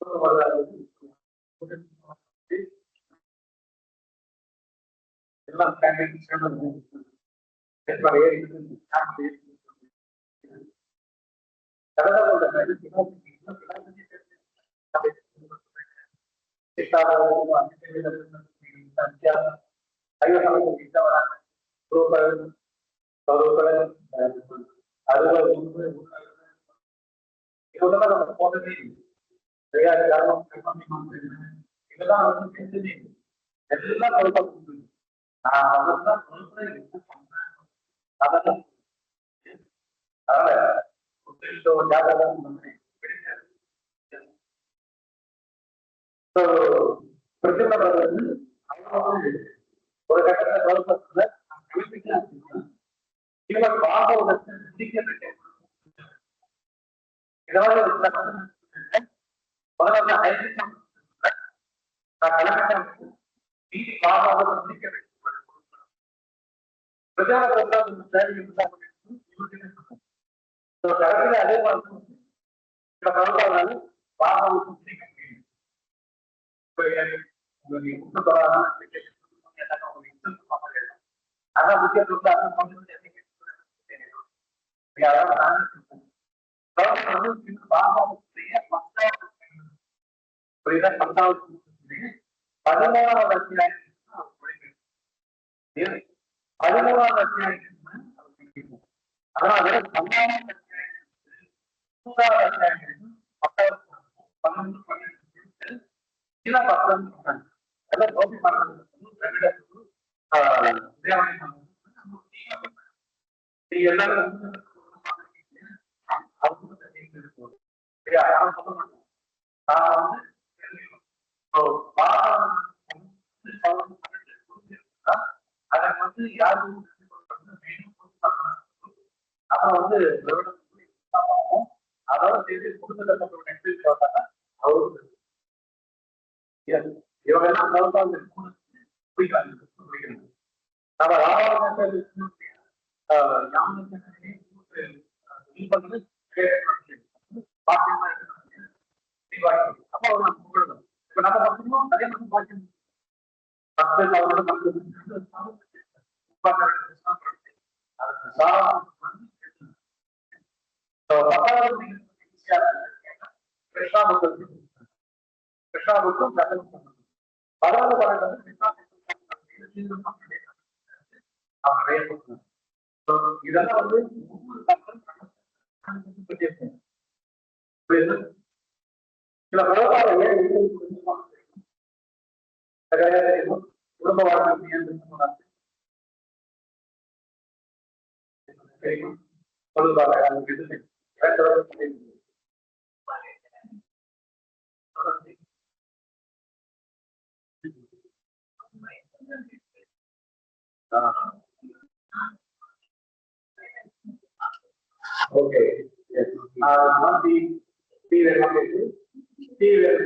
எல்லாம் இதெல்லாம் நம்ம போட்டதே இதெல்லாம் வந்து எல்லாம் அதெல்லாம் ஒரு கட்டத்துல அதே பதிமூணாவது அதனால அதை வந்து யாரும் அப்புறம் வந்து அதோட சேர்த்து குடும்பத்தை அவருக்கு இவங்க எல்லாம் நம்ம அப்போ இப்ப நம்ம மட்டும் அதே மாதிரி இதெல்லாம் வந்து சில குடும்ப வாழ்க்கை ஓகே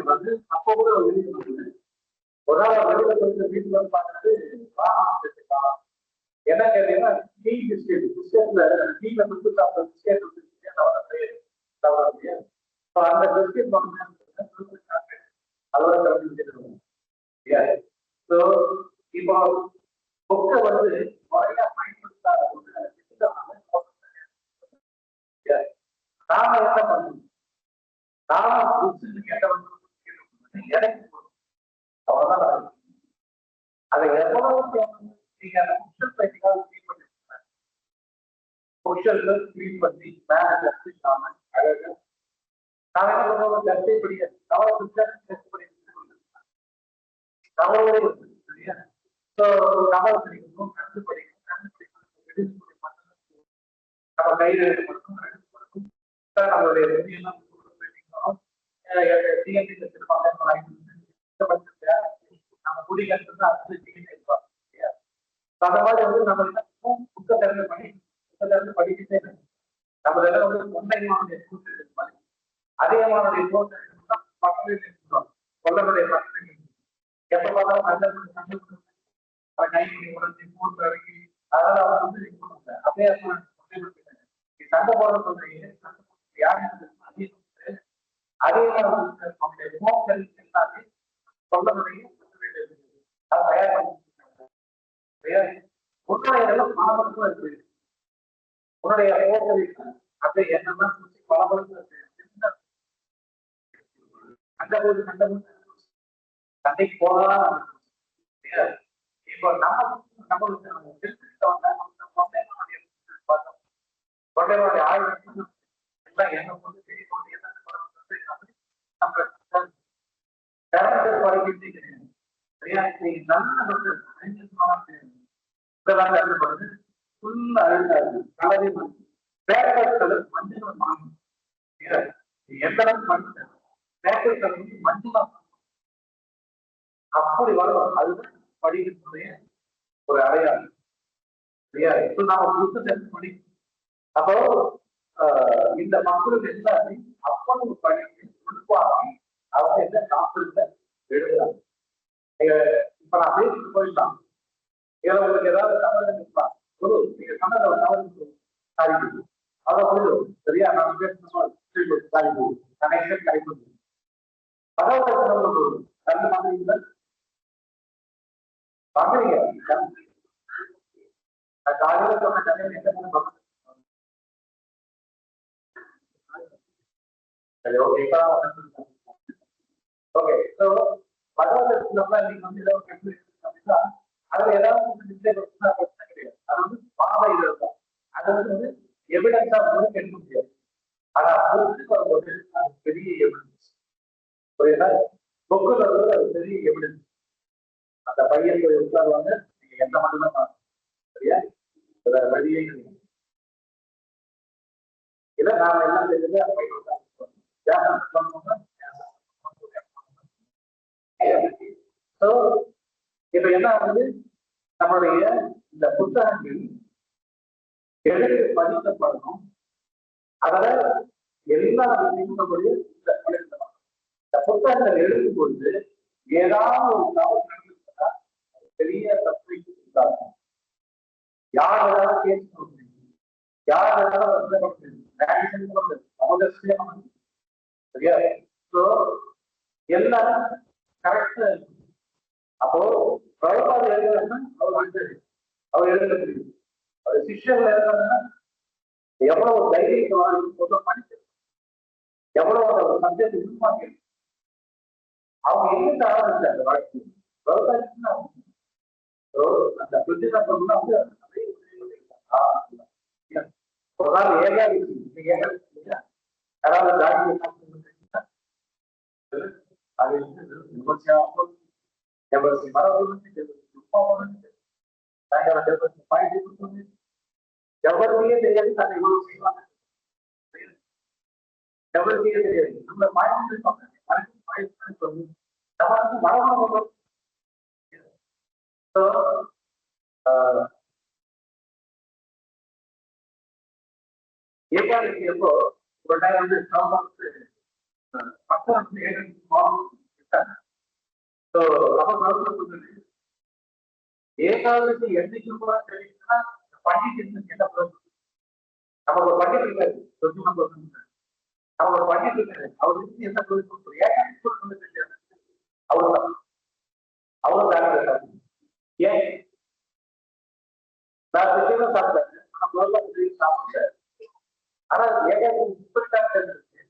வந்து அப்போ கூட ஒரு நாள் வெளியில போயிட்டு வீட்டுல பார்க்கறது என்ன கேட்டீங்கன்னா டீ பிஸ்கெட் பிஸ்கெட்ல டீல பிடிச்சி சாப்பிட்ற பிஸ்கெட் அந்த பிஸ்கெட் அதோட இப்போ புக்கை வந்து முறையா பயன்படுத்தாத நாம என்ன பண்ணணும் நாம அவ்வளவுதான் அதை எவ்வளவு நீங்க பண்ணி அழகு நான் என்ன பண்ணுவோம் ஜஸ்டை படிக்க தவறோட சரியா தவறு படிக்கணும் கருத்து படிக்கணும் நம்ம கையில் மட்டும் நம்மளுடைய நம்ம குடிக்கிறது அந்த மாதிரி வந்து நம்ம புக்க திறந்து பண்ணி புக்க திறந்து படிக்கிட்டே நம்ம எல்லாம் வந்து கொண்டைமானுடைய அதிகமானுடைய பக்கத்தில் கொள்ளனுடைய பக்கத்தில் எப்ப பார்த்தாலும் சண்டை கை உடஞ்சி போட்டு இறக்கி அதெல்லாம் வந்து அப்படியே சண்டை போட சொல்றீங்க யாரு அதிகமாக உன்னுடைய அப்படியே என்னன்னா பல அங்க போது சண்டைக்கு போகலாம். இப்போ நம்மளுடைய ஆயுதம் எல்லாம் என்ன கொண்டு தெரிய கொண்டு அப்படி வரும். அதுதான் படிக்கக்கூடிய ஒரு அடையாளம். இப்ப நாம படி அப்போ இந்த மக்களுக்கு எல்லாமே அப்படி படித்து உருவாக்கி அவங்க என்ன சாப்பிடுங்க எழுதுறாங்க. இப்ப நான் பேசிட்டு போயிடலாம். ஏதோ உங்களுக்கு ஏதாவது தமிழ் இருக்கலாம் ஒரு நீங்க தமிழ் தவறு சாதிக்குது அதை போயிடும். சரியா நான் பேசணும் சாதிக்குது கனெக்ஷன் கிடைக்கும். அதாவது ரெண்டு மாதிரி பாக்குறீங்க காலையில சொன்ன கதை என்ன ஓகே சோ பகவதத்துல நீங்க வந்து ஏதாவது அப்படின்னா அதுல ஏதாவது பிரச்சனை கிடையாது. அது வந்து பாவையில இருக்கும். அது வந்து எவிடன்ஸா வந்து எடுக்க முடியாது. ஆனா புக்கு வரும்போது அது பெரிய எவிடன்ஸ். புரியுதா? புக்குல வந்து அது பெரிய எவிடன்ஸ். அந்த பையன் போய் உட்காருவாங்க, நீங்க எந்த மட்டும் தான் பாருங்க. சரியா? வழியே இதை நாம எல்லாம் தெரிஞ்சது இப்ப என்ன ஆகுது, நம்மளுடைய இந்த புத்தகங்கள் எழுதி பதிக்கப்படணும். அதுல எல்லா விஷயங்களுடைய இந்த புத்தகங்கள் எழுதும் பொழுது ஏதாவது ஒரு தவறு நடந்திருந்தா பெரிய தப்பை உண்டாகும். யார் ஏதாவது கேஸ் கொடுக்குறீங்க, யார் ஏதாவது சரியா? எல்லாம் கரெக்டா இருக்கும். அப்போ பிரபுபாத எழுதுறதுன்னா அவர் வந்தது அவர் எழுத முடியும். அவர் சிஷ்யர்கள் எழுதுறதுன்னா எவ்வளவு தைரியத்தை படிச்சு எவ்வளவு ஒரு சப்ஜெக்ட் உருவாக்கி அவங்க எங்கிட்ட ஆரம்பிச்சு அந்த வாழ்க்கை அந்த புத்திசாலி வந்து ஒரு நாள் ஏகாதி யாராவது அது எவருக்கே தெரியாது தன்னை இவ்வளவு செய்வாங்க. எவருக்கே தெரியாது நம்ம மாயம் ஏகாதசி எப்போ ஒரு டைம் வந்து பக்கம் ஏகாதசி என்னைக்கு கூட தெரியுதுன்னா பண்டிகை என்ன நமக்கு ஒரு பண்டிகை இருக்காது. நமக்கு ஒரு பண்டிகை இருக்காது. அவருக்கு என்ன தெரியாது. அவ்வளவுதான் அவ்வளவு ஏன் நான் சாப்பிட்டேன் சாப்பிட்டேன். ஆனா ஏகாதசி இப்படித்தான் தெரிஞ்சிருக்கு.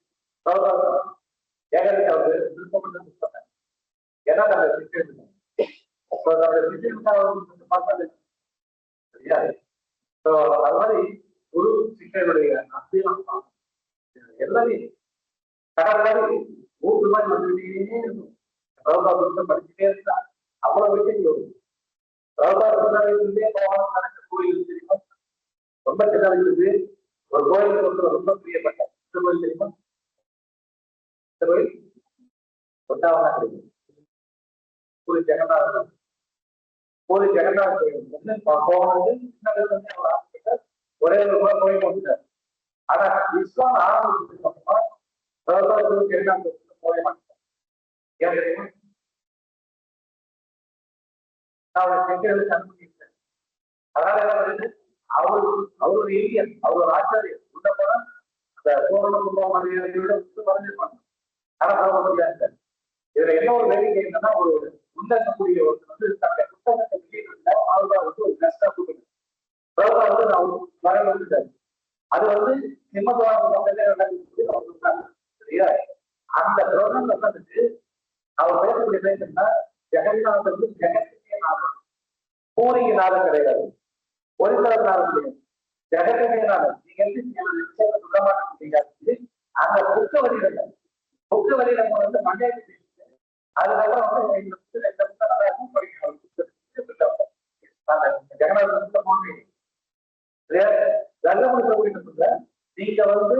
ஏகாதசி அவரு விருப்பப்பட்டு புத்தகம் ஏன்னா நம்ம சிக்கல் சரியா? அது மாதிரி குரு சிக்கனுடைய அத்தியம் எல்லாமே கடற்கரை மூன்று மாதிரி வந்துகிட்டே இருக்கும். படிச்சுட்டே இருந்தா அவ்வளவு விஷயம் வரும். கோயில் தெரியுமா? ரொம்ப சின்ன இருக்குது. ஒரு கோயிலுக்கு வந்து ரொம்ப பிரியப்பட்ட கோயில் தெரியுமா? கோயில் ஒன்றாவதான் கிடைக்கும். பூரி ஜெகநாதன் பூரி ஜெகநாதன் கோயில் ஒரே ஒரு கூட கோயில் வந்துட்டார். ஆனா இஸ்லாம் ஆரம்பிச்சதுக்கு அப்புறமா ஜெகநாதன் போய மாட்டேன். ஏன் தெரியுமா? நான் கண்டுபிடிச்சேன். அதனால என்ன பண்ணுது அவரு ஏரியன் அவரோட ஆச்சாரியர் உள்ள போனா அந்த சோழன குடும்பம் வரைஞ்சிருப்பாங்க. ஆனா போக முடியாது. இதுல என்ன ஒரு வேடிக்கை என்னன்னா ஒரு உண்டக்கூடிய ஒருத்தர் வந்து தன்னுடைய புத்தகத்தை வெளியிட்டு அவர்தான் வந்து ஒரு கஷ்டா கொடுக்குது. வந்து நான் வர வந்துட்டாரு. அது வந்து சிம்மத்துவாங்க சரியா? அந்த ப்ரோக்ராம்ல உட்காந்துட்டு அவர் பேசக்கூடிய பேசுனா ஜெகநாதன் வந்து ஜெகத்துக்கே நாதன், பூரிக்கு நாதம் கிடையாது, ஒரு சிலர் நாதம் கிடையாது, ஜெகத்துக்கே நாதன். நீங்க வந்து சொல்ல மாட்டீங்க. அந்த புக்க வழியில வந்து மண்டையை அதுக்கப்புறம் வந்து இந்த புத்தகம் நல்லா இருக்கும் படிக்கணும். ஜெகநாதன் போன்றீங்க நீங்க வந்து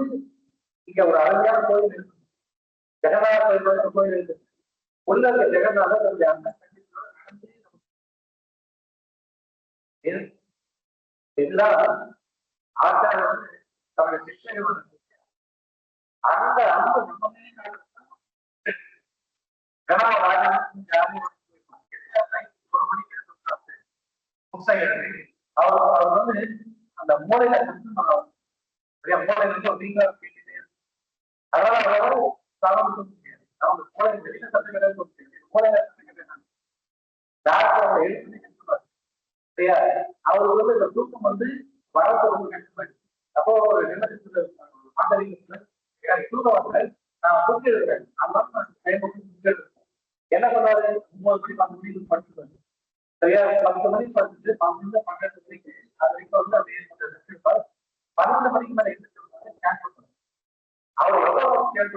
இங்க ஒரு அருமையான கோயில் இருக்கு, ஜெகநாத கோயில் இருக்கு. உள்ள ஜெகநாதர் எல்லாம் ஆச்சாரம் வந்து தன்னுடைய சிஷ்யர்கள் அந்த அன்பு அவர் வந்து அந்த மூளையில மூளை வந்து அப்படிங்கிற அதனால அவங்க மூளை வெளியில சத்துக்கள் மூளையில டாக்டர் எழுத்து சரியா? அவருக்கு வந்து இந்த தூக்கம் வந்து வரத்து ரொம்ப கஷ்டப்பட்டு அப்போ ஒரு நிலத்துல தூக்கம் வந்து நான் புக் எழுதுறேன். என்ன பண்ணாரு? 9 மணி 10 மணிக்கு படிச்சுருவாரு சரியா? 10 மணிக்கு படிச்சுட்டு 12 மணிக்கு அது வரைக்கும் வந்து அப்படியே 12 மணிக்கு மேல எழுதிட்டு அவர் எவ்வளவு கேட்டு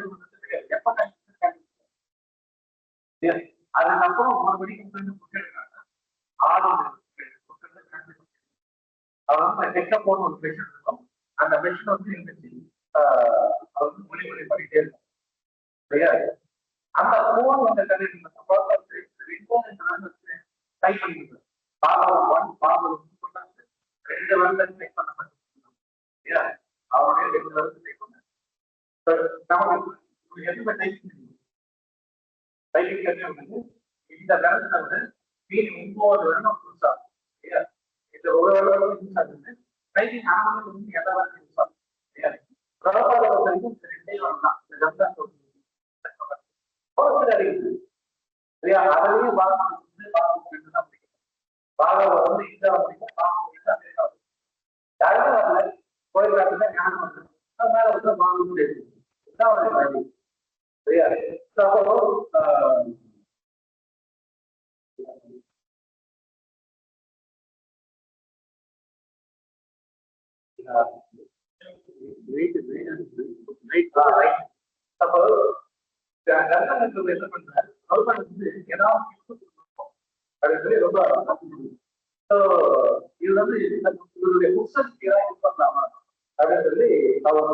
எப்ப அதுக்கப்புறம் 1 மணிக்கு புக் எடுக்கிறாங்க. 6 அவர் வந்து டெக்ஸ்ட் போன ஒரு மிஷின் இருக்கும். அந்த மிஷின் வந்து இருந்துச்சு. அவர் வந்து மொழி பண்ணிட்டே இருக்கும் சரியா? அந்த போன் வந்து டைப் பண்ணிட்டு பாபம் 1 பாபம் 2 வருடம் டைப் பண்ண சரியா? அவருடைய 2 வருடம் டைப் பண்ண நமக்கு எதுவுமே டைப்பிங் வந்து இந்த வருடத்தை விட மீறி 9 வருடம் புதுசா சரியா? இந்த ஒரு வருடம் யூஸ் ஆகுது. டைப்பிங் ஆனவங்க வந்து எதாவது யூஸ் ஆகும் சரியா? வரைக்கும் 2 வருடம் தான் சரியா? அதுலயும் பாகம் வந்து இந்த கோயில் ஞானம் வந்து அதனால வந்து பாகம் சரியா? என்ன பண்றாரு? ரொம்ப இது வந்து இவருடைய புக்ஸஸ் யூஸ் பண்ணலாமா அப்படின்னு சொல்லி அவர்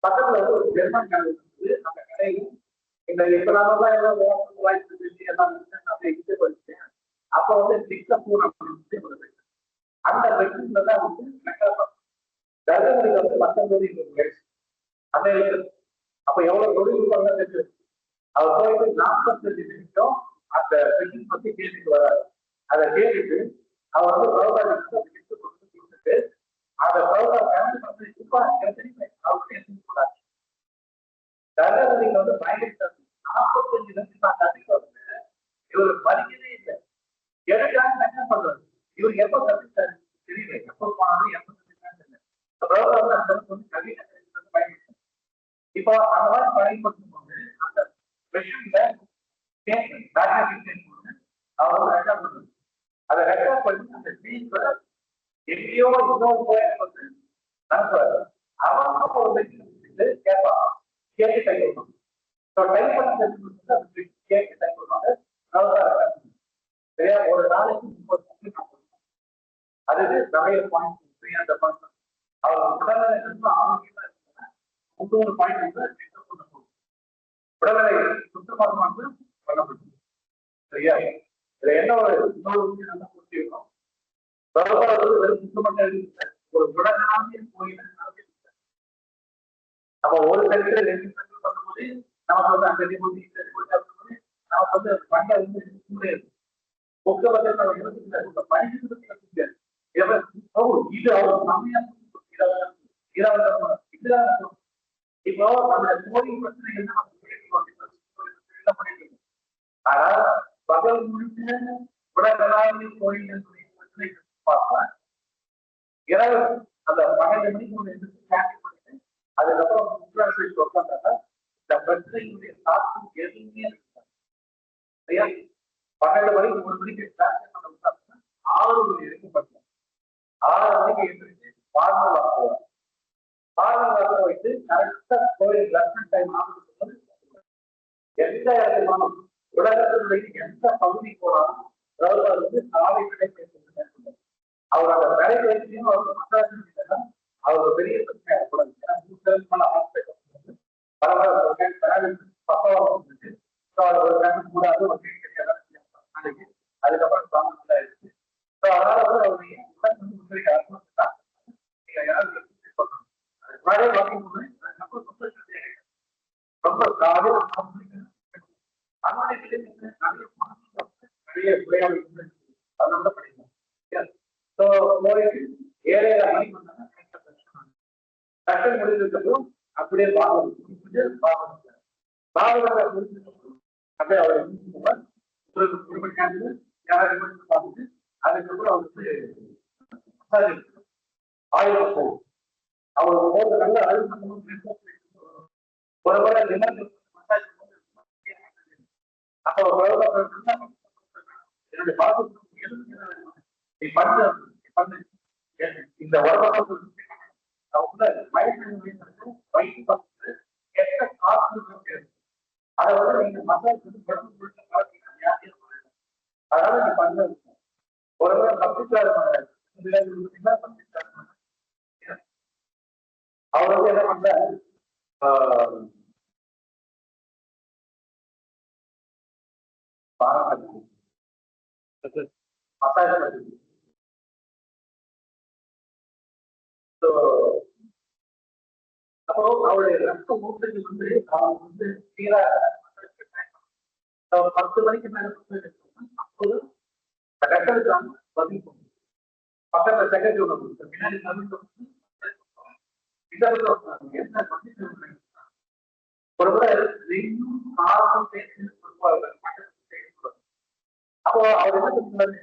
பக்கத்துல வந்து ஒரு ஜெர்மன் கடை இருக்குது. அந்த கடையும் இந்த இப்ப நாம படிச்சேன். அப்ப வந்து சிங்கப்பூர் அப்படின்னு அந்த பெட்ல தான் வந்து தர்மபுரியில வந்து 19 வயசு அந்த அப்ப எவ்வளவு தொழில்நுட்பம் இருக்கு. அவர் போயிட்டு 45 நிமிஷம் அந்த பெட்டிங் பத்தி கேட்டுட்டு வர்றாரு. அதை கேட்டுட்டு அவர் வந்து கொடுத்துட்டு அதை தர்மபுரியில வந்து பயணித்து 45 நிமிஷம் கற்றுக்க இவர் படிக்கவே இல்லை. எனக்காக என்ன பண்றாரு? இவர் எப்ப கற்றுக்கிட்டாரு தெரியல. எப்ப போனாலும் எப்ப இப்போ அந்த மாதிரி பயன்படுத்தும் போது அந்த மெஷின்ல அவர் வந்து ரெக்கார்ட் பண்றது. அதை ரெக்கார்ட் பண்ணி அந்த ஸ்பீச்ல எங்கேயோ இன்னொரு கோயில் வந்து நடத்துவாரு. அவங்க ஒரு மெஷின் கேட்பாங்க, கேட்டு டைப் பண்ணுவாங்க. டைப் பண்ணி கேட்டு டைப் பண்ணுவாங்க. சரியா? ஒரு நாளைக்கு 30 அது நிறைய பாயிண்ட் அந்த அவர் உடல்நிலை ஆரோக்கியமா இருக்காங்க. 300 பாயிண்ட் உடல்நிலை சுத்தமாக பண்ணப்படும் சரியா? இதுல என்ன ஒரு இன்னொரு விஷயம் நல்லா புரிஞ்சுக்கணும். வெறும் சுத்தமாக ஒரு உடனாகிய கோயில் நம்ம ஒரு சென்டர் 2 சென்டர் பண்ணும்போது நமக்கு வந்து அந்த நமக்கு வந்து மண்டை வந்து இருக்கும். முக்கிய படிக்கிறது இது அவர் சமயம் இப்போ அந்த கோயில் பிரச்சனை ஆனால் பகல் முழுக்க உடலாகிய கோயில் பிரச்சனை பார்த்தா இரவு அந்த மன 12 மணிக்கு ஒரு எதிர்த்து கேன்சல் பண்ணிட்டு அதுக்கப்புறம் உட்கார்ந்து உட்காந்தாங்க இந்த பிரச்சனையுடைய தாக்கம் எதுவுமே இருக்காது சரியா. 12 மணிக்கு 1 மணிக்கு கேன்சல் பண்ண விட்டாங்கன்னா 6 மணி வரைக்கும் பண்ணுவோம். 6 மணிக்கு எழுந்திரிச்சு பார்மல் வாக்க போவோம். பார்மல் வாக்க போயிட்டு கரெக்டா கோயில் தர்ஷன் டைம் ஆகும்போது எந்த இடத்துல உலகத்தினுடைய எந்த பகுதி போனாலும் அதாவது வந்து சாலை நடைபெற்று அவர் அந்த நடைபெற்றியும் அவர் மசாஜ் அவர் பெரிய பிரச்சனை ஏற்படாது. கூடாது அதுக்கப்புறம் சாமி ஆயிடுச்சு. அதனால வந்து அவருடைய ரொம்ப காலையில் நிறைய விளையாடு அதனால படிக்கலாம். ஏழையா கஷ்டம் முடிஞ்சதுக்கப்புறம் அப்படியே பாகம் அப்படியே அவர் பார்த்துட்டு அதுக்கப்புறம் அவருக்கு ஆயுதம் போகும். அவர் நல்ல அழுத்தம் ஒரு முறை அப்போ என்னுடைய பாட்டு இந்த உடம்பு எந்த காசு அதை வந்து நீங்க மசாஜ் அதனால நீ பண்ண ஒரு முறை பப்ளிக்காரு அவர் வந்து என்ன பண்ற மசாஜ் அப்போ அவருடைய ரத்த ஓட்டங்கள் வந்து அவங்க வந்து சீரா 10 மணிக்கு மேல அப்போது கட்டலுக்கான பதில் பக்கத்துல செகண்ட் பின்னாடி ஒரு முறை காரணம் பேசி அப்போ அவர் என்ன சொல்றாரு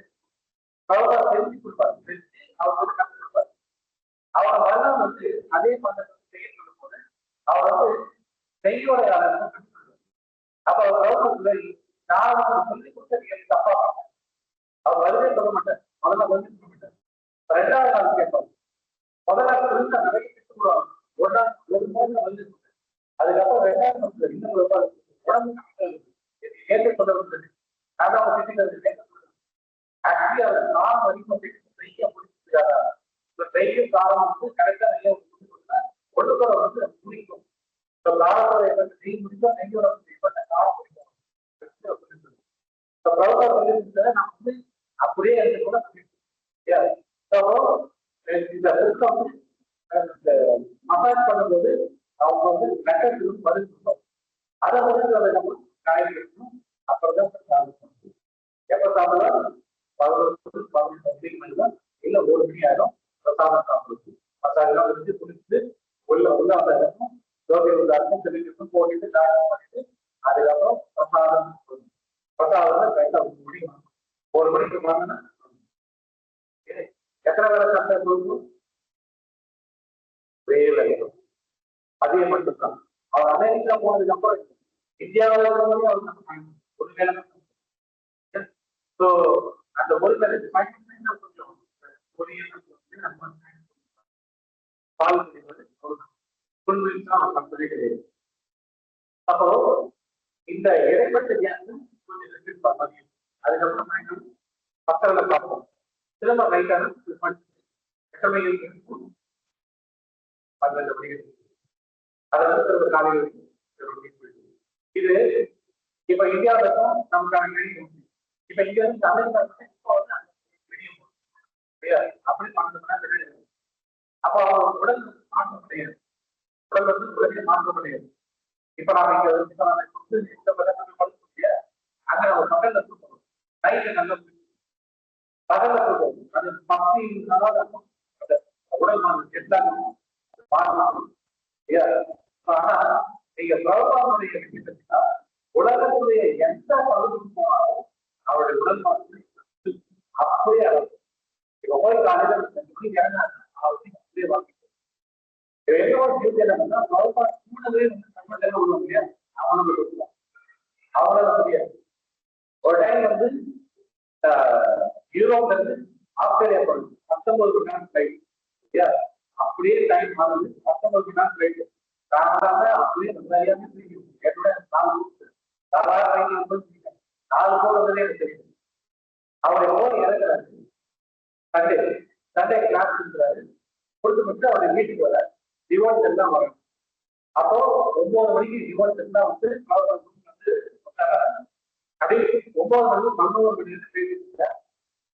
செஞ்சு கொடுப்பாரு அவர் வந்து கற்று கொடுப்பாரு. அவர் வரலாம் வந்து அதே பண்டத்தை செய்ய சொல்லும் போது அவர் வந்து செய்யோட அப்ப அவர் கவர்மெண்ட்ல நான் வந்து சொல்லி கொடுத்தது எனக்கு தப்பா பார்த்தேன். அவர் வருவே சொல்ல மாட்டார். முதல்ல வந்து சொல்ல மாட்டார். 2வது நாள் கேட்பார். முதல்ல சொல்ல நிறைய திட்டுவாங்க. ஒரு மாதம் வந்து அதுக்கப்புறம் 2வது நாள் இன்னும் உடம்பு கேட்டு சொல்ல வந்தது அதான் திட்டு ஆக்சுவலி அவர் காரணம் வரைக்கும் செய்ய முடிச்சுட்டாரா பெரிய காரணம் வந்து கரெக்டா நிறைய ஒழுங்குற வந்து முடிக்கும். காலத்தோட செய்ய முடிச்சா நெய்யோட செய்யப்பட்ட காலம் முடிக்கும். நம்ம வந்து அப்படியே கூட இந்த மசாஜ் பண்ணும்போது அவங்க வந்து லெட்டர் பதில் அதை வந்து நம்ம காய்கறி வைக்கணும். அப்புறம் தான் எப்ப சாப்பிடலாம் 11 மணி தான் இல்ல 1 மணி ஆயிடும். பிரசாதம் சாப்பிடுறது மசாலெல்லாம் வச்சு குடிச்சு உள்ள அந்த இடமும் தோகை உள்ள அர்த்தம் தெரிவிக்கும் போட்டுட்டு தாயம் பண்ணிட்டு அதுக்கப்புறம் பிரசாதம் கைட்டா முடியும். 1 மணிக்கு வாங்கினா எத்தனை வேலை சாப்பிட்டா கொடுக்கும் வேலை அதே மட்டும்தான். அவர் அமெரிக்கா போனதுக்கு அப்புறம் இந்தியாவில் அவர் ஒரு வேலை அந்த ஒரு வேலை கொஞ்சம் அப்போ இந்த இடைப்பட்ட அதுக்கப்புறம் பக்கத்துல பார்ப்போம். திரும்ப ரைட்டான காலையில் இது இப்ப இந்தியாவில நமக்கான இப்ப இங்க இருந்து அமெரிக்கா அப்படி பார்க்கணும்னா அப்போ அவங்க உடல் மாற்ற முடியாது. உடல் வந்து உடனே மாற்ற முடியாது. இப்ப நாம இங்க வந்து இந்த படுத்தக்கூடிய அங்க நம்ம பகல்ல தூக்கணும். நைட்டு நல்ல பகல்ல தூக்கணும். அது 10 நாளாக உடல் மாற்றம் எல்லாமே மாறலாம். ஆனா நீங்க பிரபலனுடைய விஷயத்தா உலகத்துடைய எந்த பகுதிக்கு போனாலும் அவருடைய உடல் மாற்றம் அப்படியே இப்ப போய் காலையில் அப்படியே வாங்கிட்டு என்ன ஒரு பியூட்டி என்னன்னா கூடவே வந்து தமிழ்ல உள்ள முடியாது அவனுக்கு அவ்வளவு முடியாது. ஒரு டைம் வந்து யூரோப்ல இருந்து ஆஸ்திரேலியா போகுது 19 மணி நேரம் ஃபிளைட். அப்படியே டைம் மாறுது 19 மணி நேரம் ஃபிளைட். அப்படியே என்னோட 4 கோடி வந்ததே எனக்கு தெரியும். அவர் எவ்வளவு இறங்குறாரு சண்டே சண்டே கிளாஸ் இருக்கிறாரு கொடுத்து அவர் வீட்டுக்கு வர டிவோர்ஸ் எல்லாம் வரும். அப்போ 9 மணிக்கு டிவோர்ஸ் எல்லாம் வந்து அப்படியே 9 மணிக்கு 11 மணி நேரம் பேசிட்டு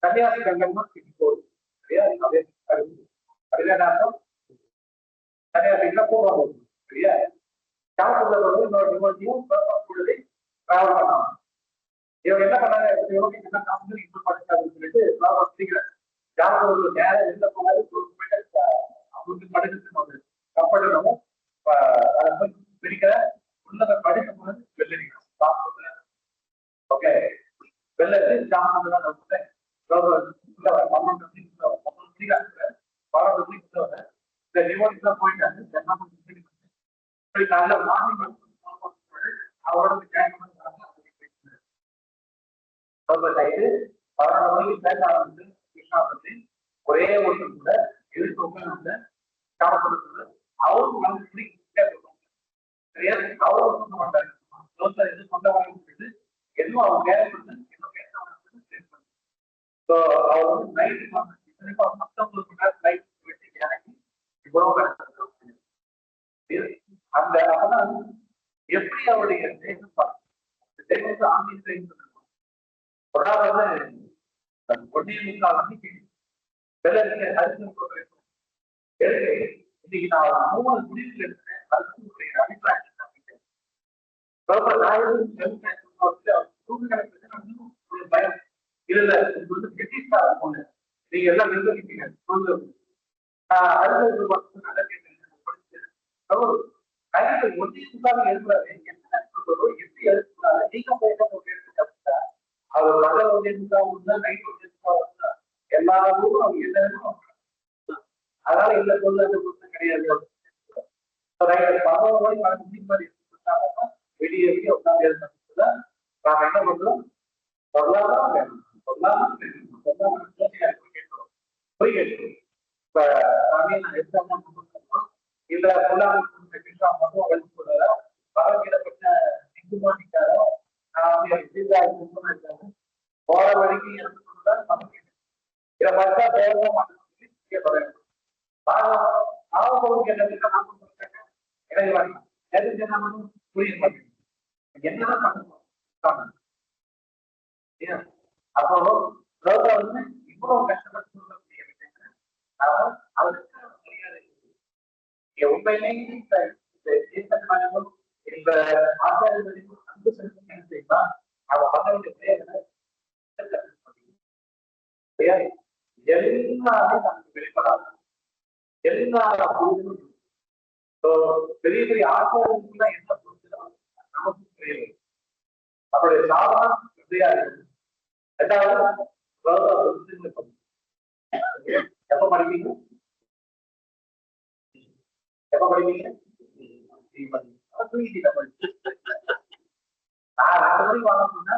கன்னியாசி கங்கம்மா கிட்டி போகுது. கன்னியாசிக்கு போவாங்க சரியா. ஷாப்புல வந்து இன்னொரு டிவோர்ஸையும் டிராவல் பண்ணாங்க. இவங்க என்ன பண்ணாங்க, படிச்சாருன்னு சொல்லிட்டு ஜாதகம் நேரம் எந்த போனாலும் அவங்களுக்கு படிச்சு கப்படணும் பிடிக்கிற உள்ளத படிக்க போனது வெள்ளரிக்கணும். ஓகே வெள்ளரி அவரோட ஒரே ஒரு கூட எதிர்ப்பு அவரும் அவரும் சொல்ல மாட்டாரு எது சொந்த வாங்கிட்டு எதுவும் அவங்க அவர் வந்து நைட்டு 19 மணி நேரம் லைட் வெட்டி இறங்கி இவ்வளவு அந்த அப்பதான் எப்படி அவருடைய தேசம் ஆங்கிலம் இன்னைக்கு நான் 3 முடிவுகள் எடுத்தேன். அபிப்பிராயம் பயம் இல்ல போன நீங்க எல்லாம் நிர்வகிப்பீங்க ஒன்றியத்துக்காக எழுதுறாரு எப்படி எழுதுறாரு நீங்க அவர் மழை ஒன்றியத்துக்காக நைட் ஒன்றியத்துக்காக எல்லா ஊரும் அவங்க எல்லாரும் அதனால இந்த பொருள் அந்த பொருள் கிடையாது. வெளியே உட்காந்து நாம என்ன பண்றோம் பொருளாதாரம் வேணும் பொருளாதாரம் கேட்கிறோம் போய் கேட்கிறோம். இப்ப நான் எடுத்தோம் இல்ல மட்டும் பரவப்பட்ட இங்குமாட்டிக்காரோ போற வரைக்கும் இதை பார்த்தா தேவை புரிய மாட்டேங்குது என்னதான் பண்ணணும். அப்போ வந்து இவ்வளவு கஷ்டப்பட்டு உண்மையிலேயே இந்த ஆச்சாரியர்களுக்கு அன்பு செலுத்த என்ன செய்யா அவன் மகனுடைய எல்லாமே நமக்கு வெளிப்படாது. எல்லா பெரிய பெரிய ஆச்சாரியர்களுக்கு என்ன புரிஞ்சுதான் நமக்கு தெரியல. அவருடைய சாதனம் எப்படியா இருக்கு. ரெண்டாவது எப்ப படிப்பீங்க எப்ப படிப்பீங்க நான் 2 மணிக்கு வாங்க சொன்னா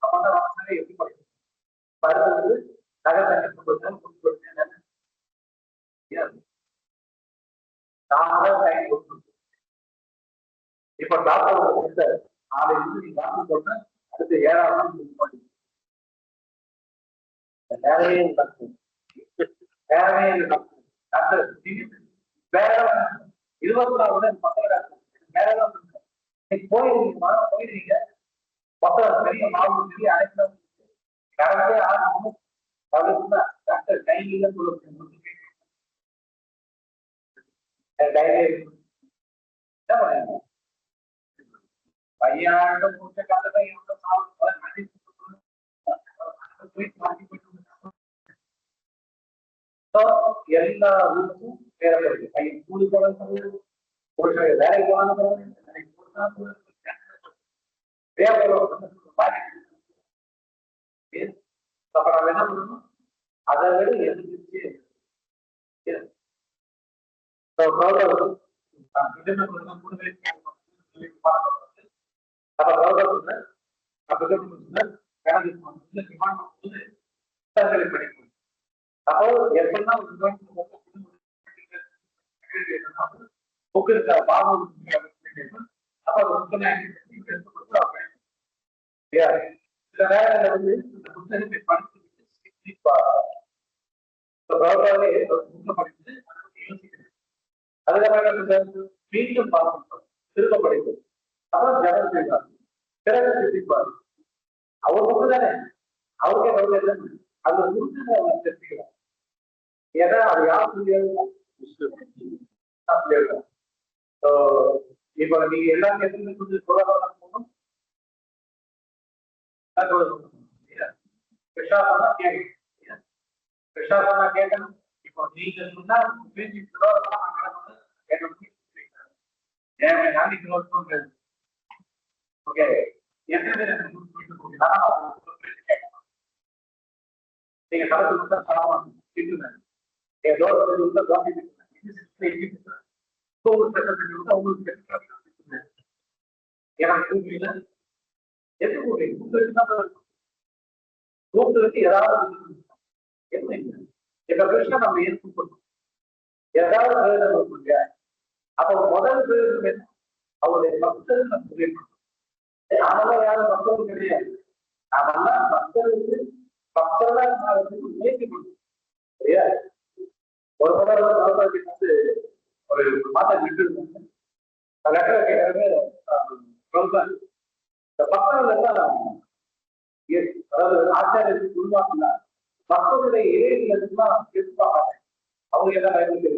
2:30 எப்படி படிக்கும் அடுத்தது இப்ப டாக்டர் நாளைக்கு நீ டாக்டர் சொன்ன அடுத்து 7ஆம் நாள் வேலையே டாக்டர் வேற 24 மக்கள் வேற போயிருக்கீங்க மொத்தம் பெரிய மாவு பெரிய அனைத்து டாக்டர் கையில பையன் முடிச்ச காலத்தை எல்லா ரூமுக்கும் தேவைப்படுது. பையன் ஸ்கூலுக்கு போன ஒரு வேலைக்கு போன என்ன பண்ணணும் அதை விட எதிர்த்து படிக்கும். அப்போ எப்படின்னா புக்கு இருக்க பாகம் அப்ப சில நேரங்களில் வந்து இந்த புத்தகத்தை படித்து படித்து யோசிக்கிறேன். அதுக்கப்புறம் மீண்டும் பார்க்கணும், திரும்ப படிக்கும். அப்புறம் ஜனம் செய்வார், பிறகு சிந்திப்பார். அவர் புக்கு தானே, அவருக்கே கவலை இல்லை. அது முடிஞ்சு அவங்க தெரிஞ்சுக்கிறார். ஏன்னா அது யார் சொல்லியா இப்ப நீங்க எல்லாம் கொஞ்சம் சொல்லலாம் போகணும். கேட்கணும். இப்போ நீங்க சொன்னா ஓகே நீங்க கலந்து கொடுத்தா சலமா திட்டுங்க. ஏதோ எனக்கு எது கூப்பிட்டு ஏதாவது என்ன எங்க விஷயம் நம்ம ஏற்றுக்கணும். ஏதாவது பிரயோஜனம் கொடுங்க. அப்போ முதல் பிரயோஜனம் அவருடைய பக்தர்கள் நம்ம புரியணும். நாமெல்லாம் யாரும் பக்தர்கள் கிடையாது. நாமெல்லாம் பக்தர்களுக்கு பக்தர்களா முயற்சி பண்ணணும். சரியா? ஒரு முறை வந்து ஒரு மாதம் விட்டு லெட்டர் கேட்கறது இந்த பக்தர்கள் எல்லாம் அதாவது ஆச்சாரியத்துக்கு உருவாக்குனா மக்களுடைய இறைவெல்லாம் எதிர்பார்ப்பாங்க. அவங்க எல்லாம் பயன்படுத்தி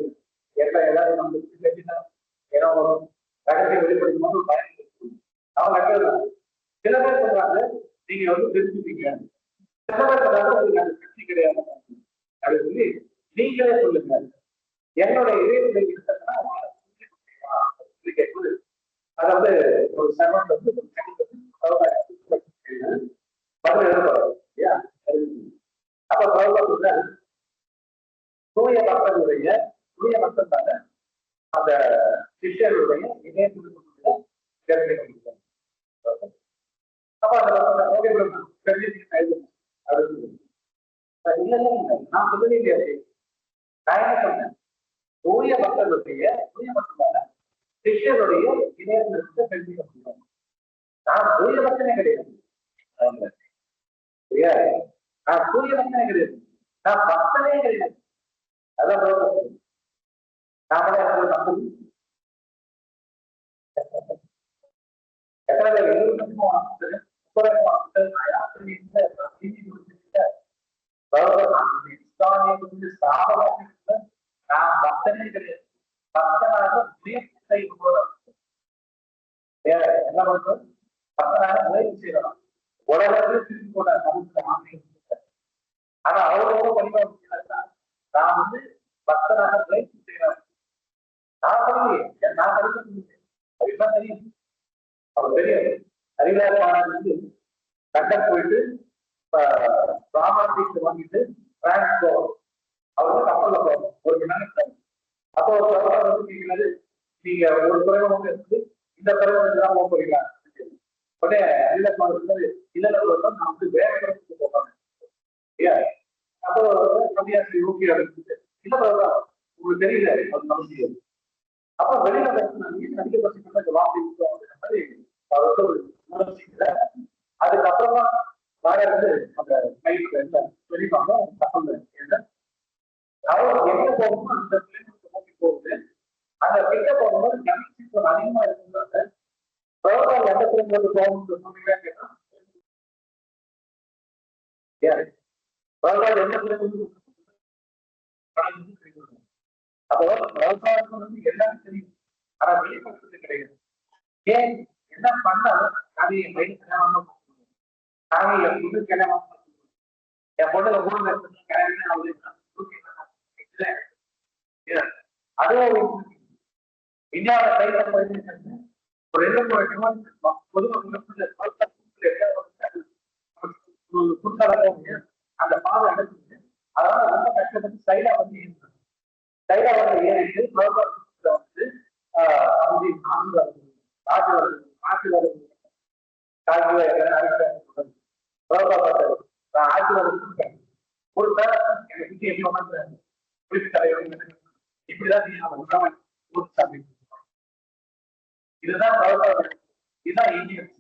எல்லாம் எல்லாரும் நம்ம ஏன்னா ஒரு ரகத்தை வெளிப்படுத்தும் போது பயன்படுத்தும். அவங்க சில பேர் சொல்றாங்க நீங்க வந்து தெரிஞ்சுப்பீங்க, சில பேர் சொல்றாங்க உங்களுக்கு அந்த சக்தி கிடையாது அப்படின்னு சொல்லி நீங்களே சொல்லுங்க. என்னுடைய இறைவனை இருந்ததுன்னா கேட்குது. அது வந்து ஒரு செவன் வந்து அப்ப தூய மக்களுடைய தூய மக்கள் தாங்க அந்த சிஷ்யர்களுடைய இணையத்தில் அப்ப நான் சொல்லலையே, நான் என்ன சொன்னேன், தூய மக்களுடைய தூய மக்களான சிஷ்யருடைய இணையத்தில் தெரிஞ்சுக்க முடியும். நான் தூய மக்களே கிடையாது, நான் தூய மக்களே கிடையாது, நான் பக்தனே கிடையாது. அதான் நாமளே மக்கள் எத்தனை நான் பக்தனே கிடையாது, பக்தனாக முயற்சி செய்யும் போது என்ன பண்றோம், பக்தனாக முயற்சி செய்யலாம். உலகத்துல திருப்பி போட நமக்கு ஆனா அவரோட பணிவாக நான் வந்து பக்தனாக முயற்சி செய்யறேன். நான் பண்ணலையே, நான் படிக்க அதுதான் தெரியும். அவர் தெரியாது அறிவியல் மாணவர்களுக்கு லண்டன் போயிட்டு பிராமணத்தை வாங்கிட்டு பிரான்ஸ் போவோம். அவங்க கப்பல்ல போவோம் ஒரு மணி நேரம். அப்போ ஒரு வந்து கேட்கிறது, நீங்க ஒரு துறைமுகம் இருந்து இந்த துறைமுகம் தான் போக போறீங்களா? உடனே அறிவியல் மாணவர்கள் இல்ல நான் வந்து வேற துறைமுகத்துக்கு போவாங்க. அப்போ கம்மியாசி ஓகே இருக்குது இல்ல உங்களுக்கு தெரியல அது நமக்கு. அப்ப வெளியில அதிகபட்ச வார்த்தை அதுக்கப்புறமா வேற வந்து அந்த கையில வெளிப்பாங்க கப்பல் அவர் எங்க போகணும் அந்த பிள்ளைங்களுக்கு நோக்கி போகுது. அந்த கிட்ட போகும்போது கமிஷன் அதிகமா இருக்குங்கிறாங்க. எந்த பிள்ளைங்களுக்கு போகணும்னு சொன்னீங்க கேட்டா எந்த பிள்ளைங்களுக்கு அப்போ விவசாயத்துக்கு வந்து எல்லாரும் தெரியும், ஆனா வெளிப்படுத்துறது கிடையாது. ஏன் என்ன பண்ணாலும் நாங்க என் பையன் கிளம்ப நாங்க என் பொண்ணு கிளம்ப என் பொண்ணுல மூணு அதுவும் இந்தியாவில கைது ஒரு 2 பொதுமக்கள் அந்த பாதை அடைச்சு அதனால கஷ்டப்பட்டு ஸ்டைலா வந்து ஸ்டைலா வந்து ஏறிட்டு வந்து நான்கு காற்று வருது காற்று வருது காற்று ஆட்சி வருது கொடுத்தா எனக்கு எப்படி தலைவர் இப்படிதான் இதுதான் இதுதான் இந்தியன்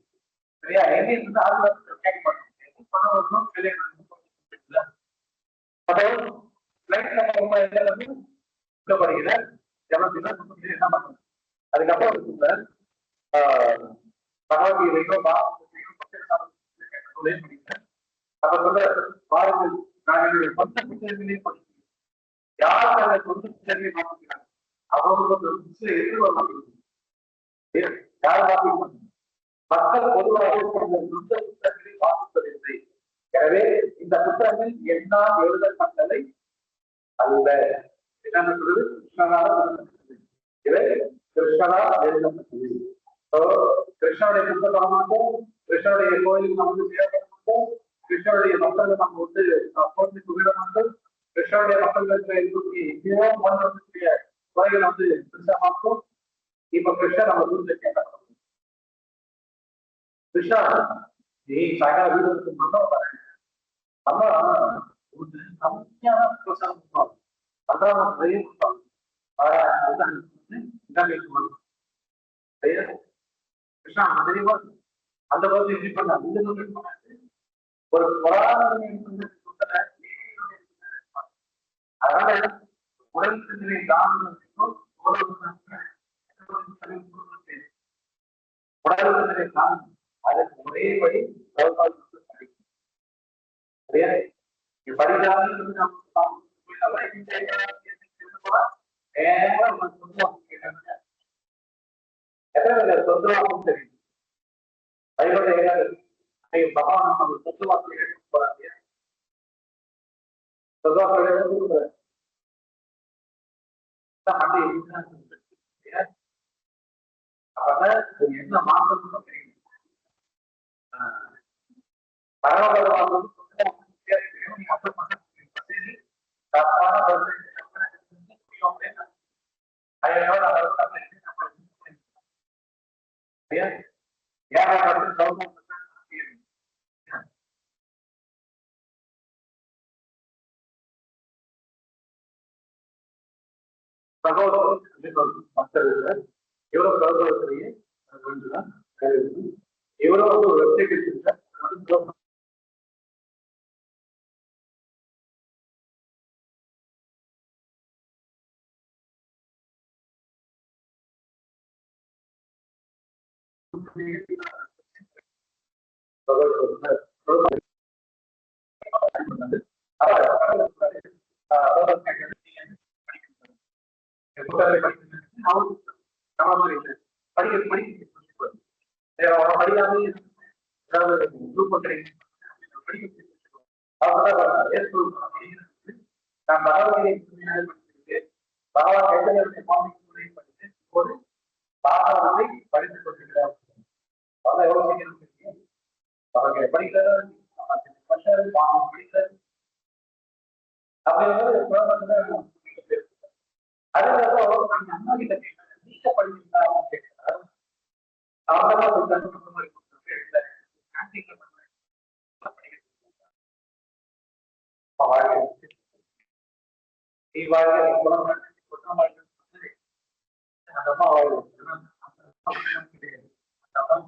சரியா இந்தியன் வந்து ஆளுநர் கேட்க மாட்டோம் பணம் வரணும் என்ன பண்ணும் அதுக்கப்புறம் பகவத்கீதையோ அப்ப சொல்ல பாருங்கள் நான் என்னுடைய சொந்த புத்தகங்களே படிக்கிறேன் யார் நாங்கள் சொந்த புத்தகங்களை மாற்றிக்கிறாங்க அவங்களுக்கு ஒரு புத்தகம் எதிர்வர யார் மாற்றிக்கிறாங்க மக்கள் பொதுவாக சொந்த புத்தகங்களை வாசிப்பதில்லை எனவே இந்த புத்தகங்கள் என்னால் எழுதப்பட்டதை அல்ல என்ன சொல்றது கிருஷ்ணனால இவை கிருஷ்ணனால் எழுதப்பட்டது கிருஷ்ணனுடைய புத்தகம் மாட்டோம் கிருஷ்ணனுடைய கோயிலுக்கு நம்ம வந்து சேவை மாட்டோம் கிருஷ்ணனுடைய மக்கள் நம்ம வந்து குவிட மாட்டோம் கிருஷ்ணனுடைய மக்களுக்கு இருக்கக்கூடிய குறைகளை வந்து கிருஷ்ணமாக்கும் இப்ப கிருஷ்ணன் நம்ம வந்து கேட்க கிருஷ்ணா நீ சாயங்கால வீடு நம்ம கம்மியான பிரசாரம் அதான் கிருஷ்ணா தெரியுமா அந்த பகுதி எப்படி பண்ண ஒரு புறாண அதனால உடல் சிந்தனை உடல் சிந்தனை அதற்கு ஒரே வழி சொந்தமாகவும் தெரியும் பகவான் நம்ம சொந்த வாசல் எடுத்து போறாங்க சொந்த வாசல் என்ன மாற்றம் தெரியும் எவ்வளவு சகோதரத்திலேயே எவ்வளவு ஒரு வெப்சைட் பாபாவை படித்துக் கொண்டிருக்கிறார் அவர்களை படிக்கிறார் அதுக்கப்புறம் அம்மா கிட்ட நீங்க படிக்கிறீங்களா கேட்கிறார் படிக்கிறது அவன் என்ன பண்றாரு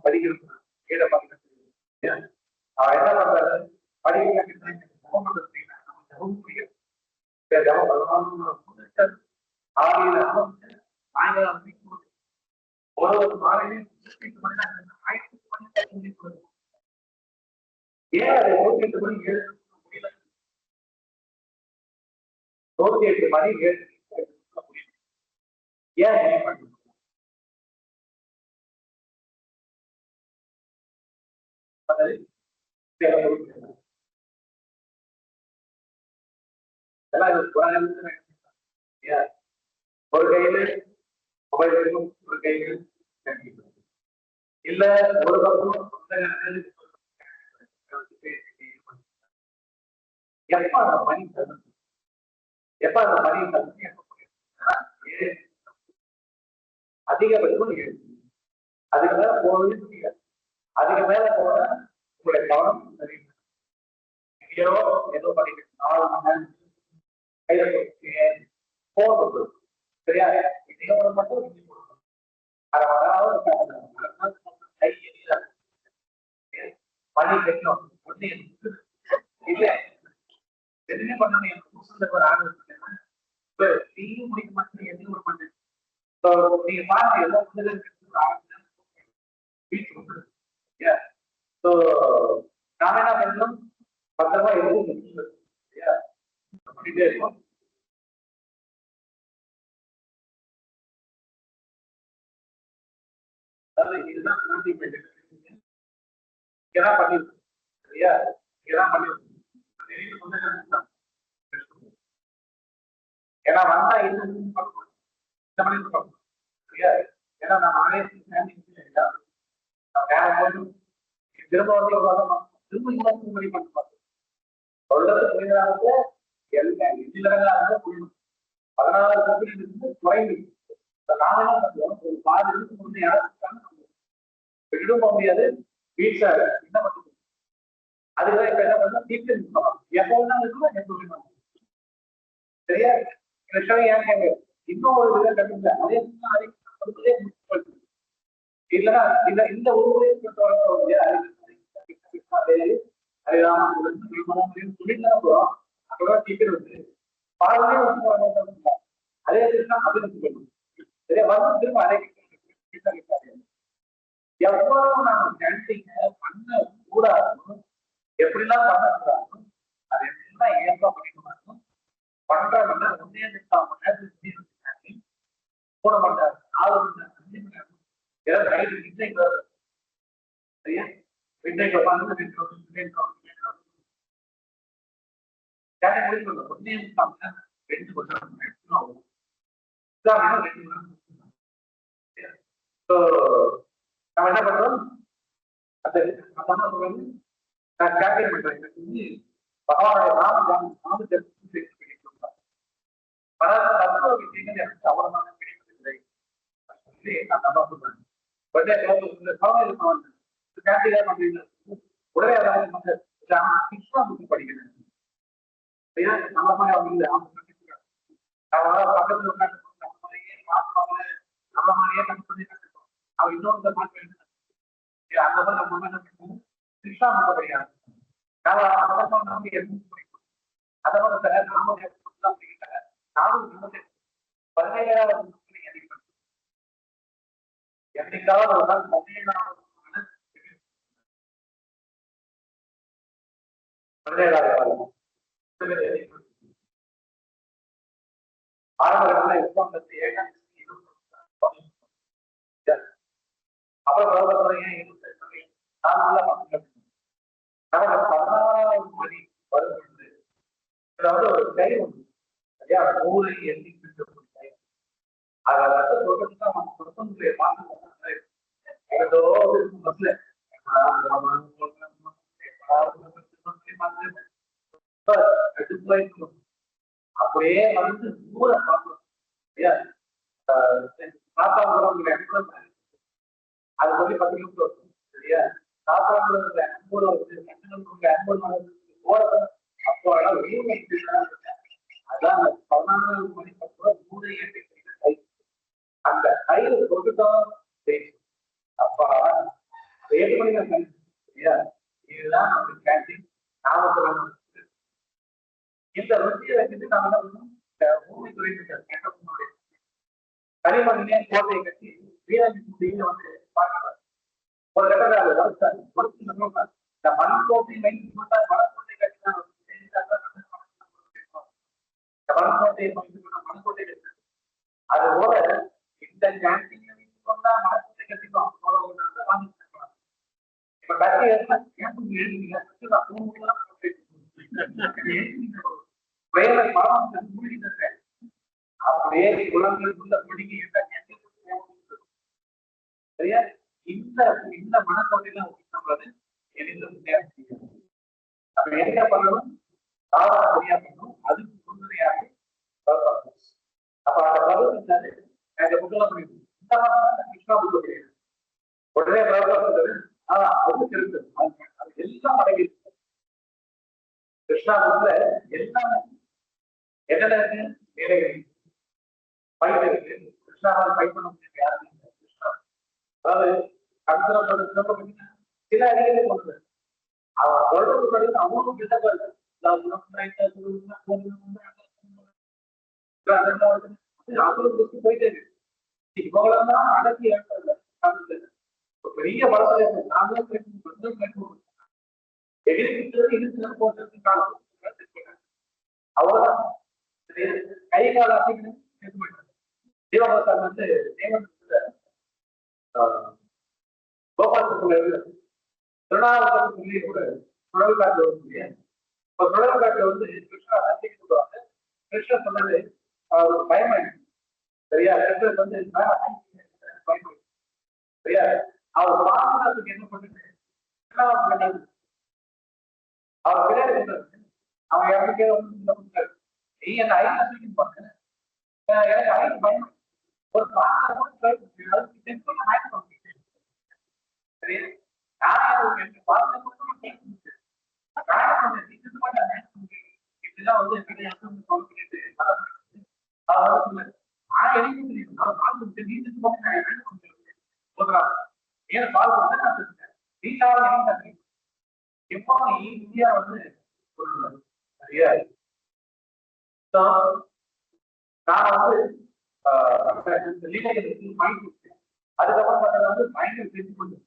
படிக்க ஒரு மாலையிலே ஏன் அதை 108 மணி 7 முடியல 108 மணி 7 ஏன் ஒரு கையில மொபைல் இருக்கும் ஒரு கையில இல்ல ஒரு பக்கம் எப்ப அந்த மணி எப்ப அந்த பணியை தகுதி எப்ப முடியும்? அதிகபட்சம் 7. அதுக்கு மேல போகவே முடியாது. அதுக்கு மேல போன உங்களுடைய கவனம் சரி எங்கேயோ ஏதோ பண்ணிட்டு 4 மணி நேரம் கையில போன் சரியா இதையோட மட்டும் அரை மணி நேரம் கை எரியல பணி கட்டணும் ஒண்ணு இல்ல எதுவுமே பண்ணணும். எனக்கு புதுசுல ஒரு ஆர்டர் இருக்கேன் இப்ப நீயும் முடிக்க மாட்டேன் எதுவும் ஒரு பண்ணேன் நீங்க பாருங்க எல்லா நாம என்ன பண்ணணும் பத்திரமா எதுவும் பண்ணிட்டே இருக்கோம். அதாவது இதுதான் பண்ணிருக்கோம் சரியா இங்கதான் பண்ணிருக்கோம். ஏன்னா வந்தா என்ன பார்க்கணும் சரியா ஏன்னா நம்ம திரும்ப வந்து திரும்ப இன்னும் பண்ணி பார்த்து சொல்றது புரியாத எல்லாம் புரியணும். 16 கம்பெனி இருந்து குறைந்து நாம என்ன பண்ணுவோம் ஒரு பாதி வந்து யாரும் விடும் போக முடியாது வீட்டுல என்ன பண்ணுவோம் அதுதான் இப்ப என்ன பண்ணா வீட்டுல எப்போ இருக்கணும் சரியா ஏன் கேங்க இன்னும் ஒரு விதம் கட்டுங்க அதே இல்லைன்னா இந்த இந்த ஒரு அதே சரியா வந்து திரும்ப அதே எவ்வளவு நாம கேன்சீங்க பண்ண கூடாது எப்படிலாம் பண்ணக்கூடாது அது எல்லாம் ஏற்பா பண்ணிக்கணும் பண்றவங்க 1.5 மணி நேரத்துக்கு 3 மணி நேரம் 4 மணி நேரம் 5 மணி நேரம் ஏதாவது நைட்டு மிட்நைட் வருது சரியா மிட்நைட் உட்காந்து முடிக்கணும் 1.5 நம்ம என்ன பண்றோம் அந்த நான் கேம்பெயின் பண்றேன் பகவானுடைய நாம தத்துவ விஷயங்கள் எனக்கு அவ்வளவுதான் கிடைப்பதில்லை உடனே படிக்கிறேன் நம்ம மாதிரி அவங்க இல்லை பக்கத்துல உட்காந்து நம்ம மாதிரியே கற்றுக்கோம் அவன் இன்னொரு மாற்றம் அந்த மாதிரி நம்ம என்ன பண்ணுவோம் சிக்ஷா பண்ண கிடையாது அதை நாம நானும் 17ஆவது என்னைக்காவது ஒரு நாள் 17ஆவது அப்புறம் 16 மணி வரும் பொழுது ஒரு கை ஒன்று சரியா 100 எண்ணி அதை சொல்றதுக்கு ஏதோ பஸ்ல அப்படியே வந்து ஊரை பார்க்கணும் சரியா அது சொல்லி 10 கிலோமீட்டர் சரியா சாப்பாடு 50 அப்போ அதான் 16 மணிக்கு அப்புறம் 100 எண்ணி அந்த கையில தொட்டுட்டோம் அப்பா 7 மணி சரியா இதுதான் நமக்கு கேண்டீன் நாம சொல்லணும். இந்த ருச்சியை வச்சுட்டு நாம என்ன பண்ணணும் பூமி துறையினுடைய கனிமணிலே கோட்டையை கட்டி வீராங்கி வந்து பார்க்கலாம் ஒரு கட்டத்தில் இந்த மண்கோட்டை மணக்கோட்டை கட்டினா மண்கோட்டையை மண்கோட்டை கட்டி அது போல இந்த கேண்டீன் கொண்டா மனசை கட்டிக்கலாம் இப்ப கட்டி அப்படியே குளங்களுக்குள்ள பிடிங்கி சரியா இந்த இந்த மனக்கொள்ளையில நம்மளது எளிதில் அப்ப என்ன பண்ணணும் சாதா சரியா பண்ணணும் அதுக்கு உறுதுணையாக புத்தகம் பண்ணிருக்கு. இந்த மாதிரி கிருஷ்ணா புத்தகம் கிடையாது. உடனே அது இருக்கு, அது எல்லாம் அடங்கி இருக்கு. கிருஷ்ணா புத்தகத்துல எல்லாமே என்னென்ன இருக்கு? வேலைகள் ஃபைட் இருக்கு. கிருஷ்ணாவால் ஃபைட் பண்ண முடியாது யாருமே இல்லை. கிருஷ்ணா அதாவது கருத்துல சில அடிகளை கொண்டு அவன் சொல்றது படித்து அவனும் கிட்டப்ப போயிட்டே இருக்கு. இவ்வளவுதான் அடக்கி பெரிய வளர்ச்சி நாங்களும் அவ்வளவுதான் கை கால தீபகர் வந்து கோபாலத்துல திருநாவுக்கரசு சொல்லி கூட சுழல் காட்டு வரக்கூடிய இப்ப சுழல் காட்டுல வந்து கிருஷ்ணா ரசிக்க சொல்லுவாங்க. கிருஷ்ணன் சொன்னது ஒரு பயமாயிடுச்சு. சரியா? கிருஷ்ணன் வந்து பயமாயிடுச்சு. சரியா? அவர் பாதுகாப்புக்கு என்ன பண்ணுது? அவர் பின்னாடி அவன் யாருக்கே வந்து நீ என்ன ஐந்து பாருங்க, எனக்கு ஐந்து பயம் ஒரு சரியா? இப்படிதான் வந்து எப்போ ஈஸியா வந்து சரியா? நான் வந்து அதுக்கப்புறம் வந்து பயங்கர செஞ்சு கொண்டு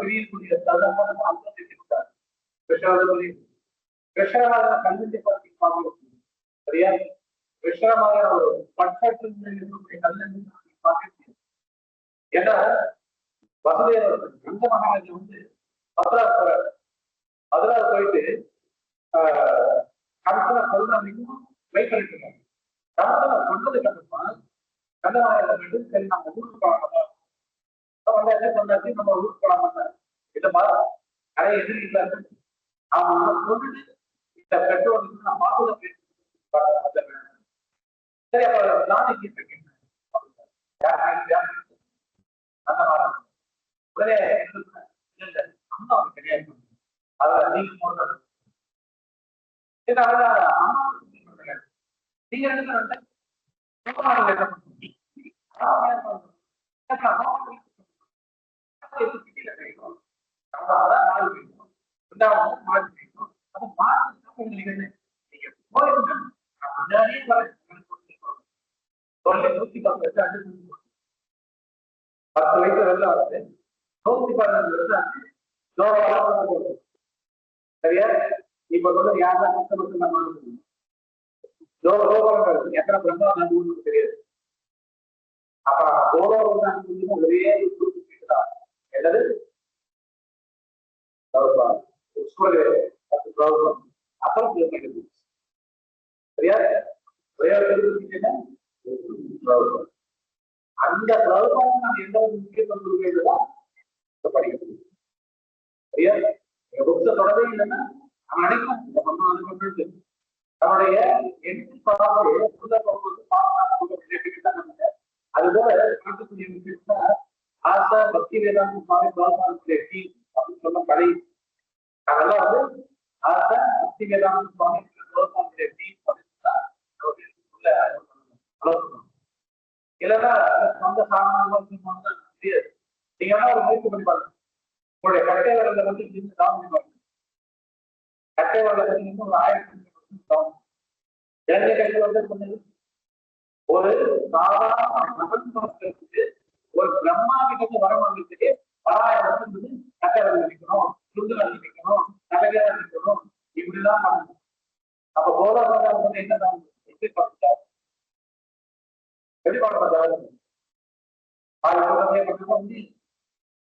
பிரியக்கூடிய கிருஷ்ணராக கல்வி பற்றி சரியா? கிருஷ்ணராக ஒரு பட்சத்தில் இருக்கக்கூடிய கல்வி பார்க்க. ஏன்னா வசுதேவர் அந்த மகாராஜா வந்து மதுரா போயிட்டு கணக்கனை சொல்றதையும் வெயிட் பண்ணிட்டு இருக்காங்க. கணக்கனை சொன்னதுக்கு அப்புறமா கந்தமாயிரம் சரி நம்ம ஊருக்கு போகலாமா சொன்னாச்சு, நம்ம ஊருக்கு போகலாமா இல்லமா நிறைய எதிர்ப்பு அவன் சொல்லிட்டு இந்த பெட்ரோலுக்கு நான் பாதுகாப்பு சரி அப்ப நாளைக்கு உடனே அம்மா கிடையாது அத நீங்க போடுறது நீங்க என்ன பத்து வயசு வெள்ள வந்து 114 சரியா? இப்ப சொல்ல யாரும் எத்தனை பிரச்சனை தெரியாது. அப்ப ஒரே என்னது அப்புறம் சரியா? அந்த நம்ம எந்த முக்கியத்துவம் கொடுக்கிறதா படிக்க சரியா? புக்ஸ தொடவே இல்லைன்னா அவன் நினைக்கும் நம்மளுடைய அதுபோல காட்டக்கூடிய விஷயத்துல ஆசா பக்தி வேதாந்த சுவாமி அப்படின்னு சொன்ன கலை அதெல்லாம் வந்து ஆசா பக்தி வேதாந்த சுவாமி இல்லைன்னா சொந்த சாதனமா தெரியாது. நீங்க வேணா ஒரு முயற்சி பண்ணி பாருங்க. உங்களுடைய கட்டை வரல வந்து பண்ணி பாருங்க. கட்டை வரல ஒரு 1000 இளைஞ கையில் வந்து சொன்னது ஒரு சாதாரண ஒரு பிரம்மா கிட்ட வர வாங்கிறதுக்கு 1000 கட்டை வரல நிற்கணும், சுண்டு வரல நிற்கணும், தலைகை நிற்கணும், இப்படிதான் பண்ணணும். அப்ப கோலாபாரம் வந்து என்னதான் எப்படி பார்த்துட்டாரு எப்படி பண்ணப்பட்டாரு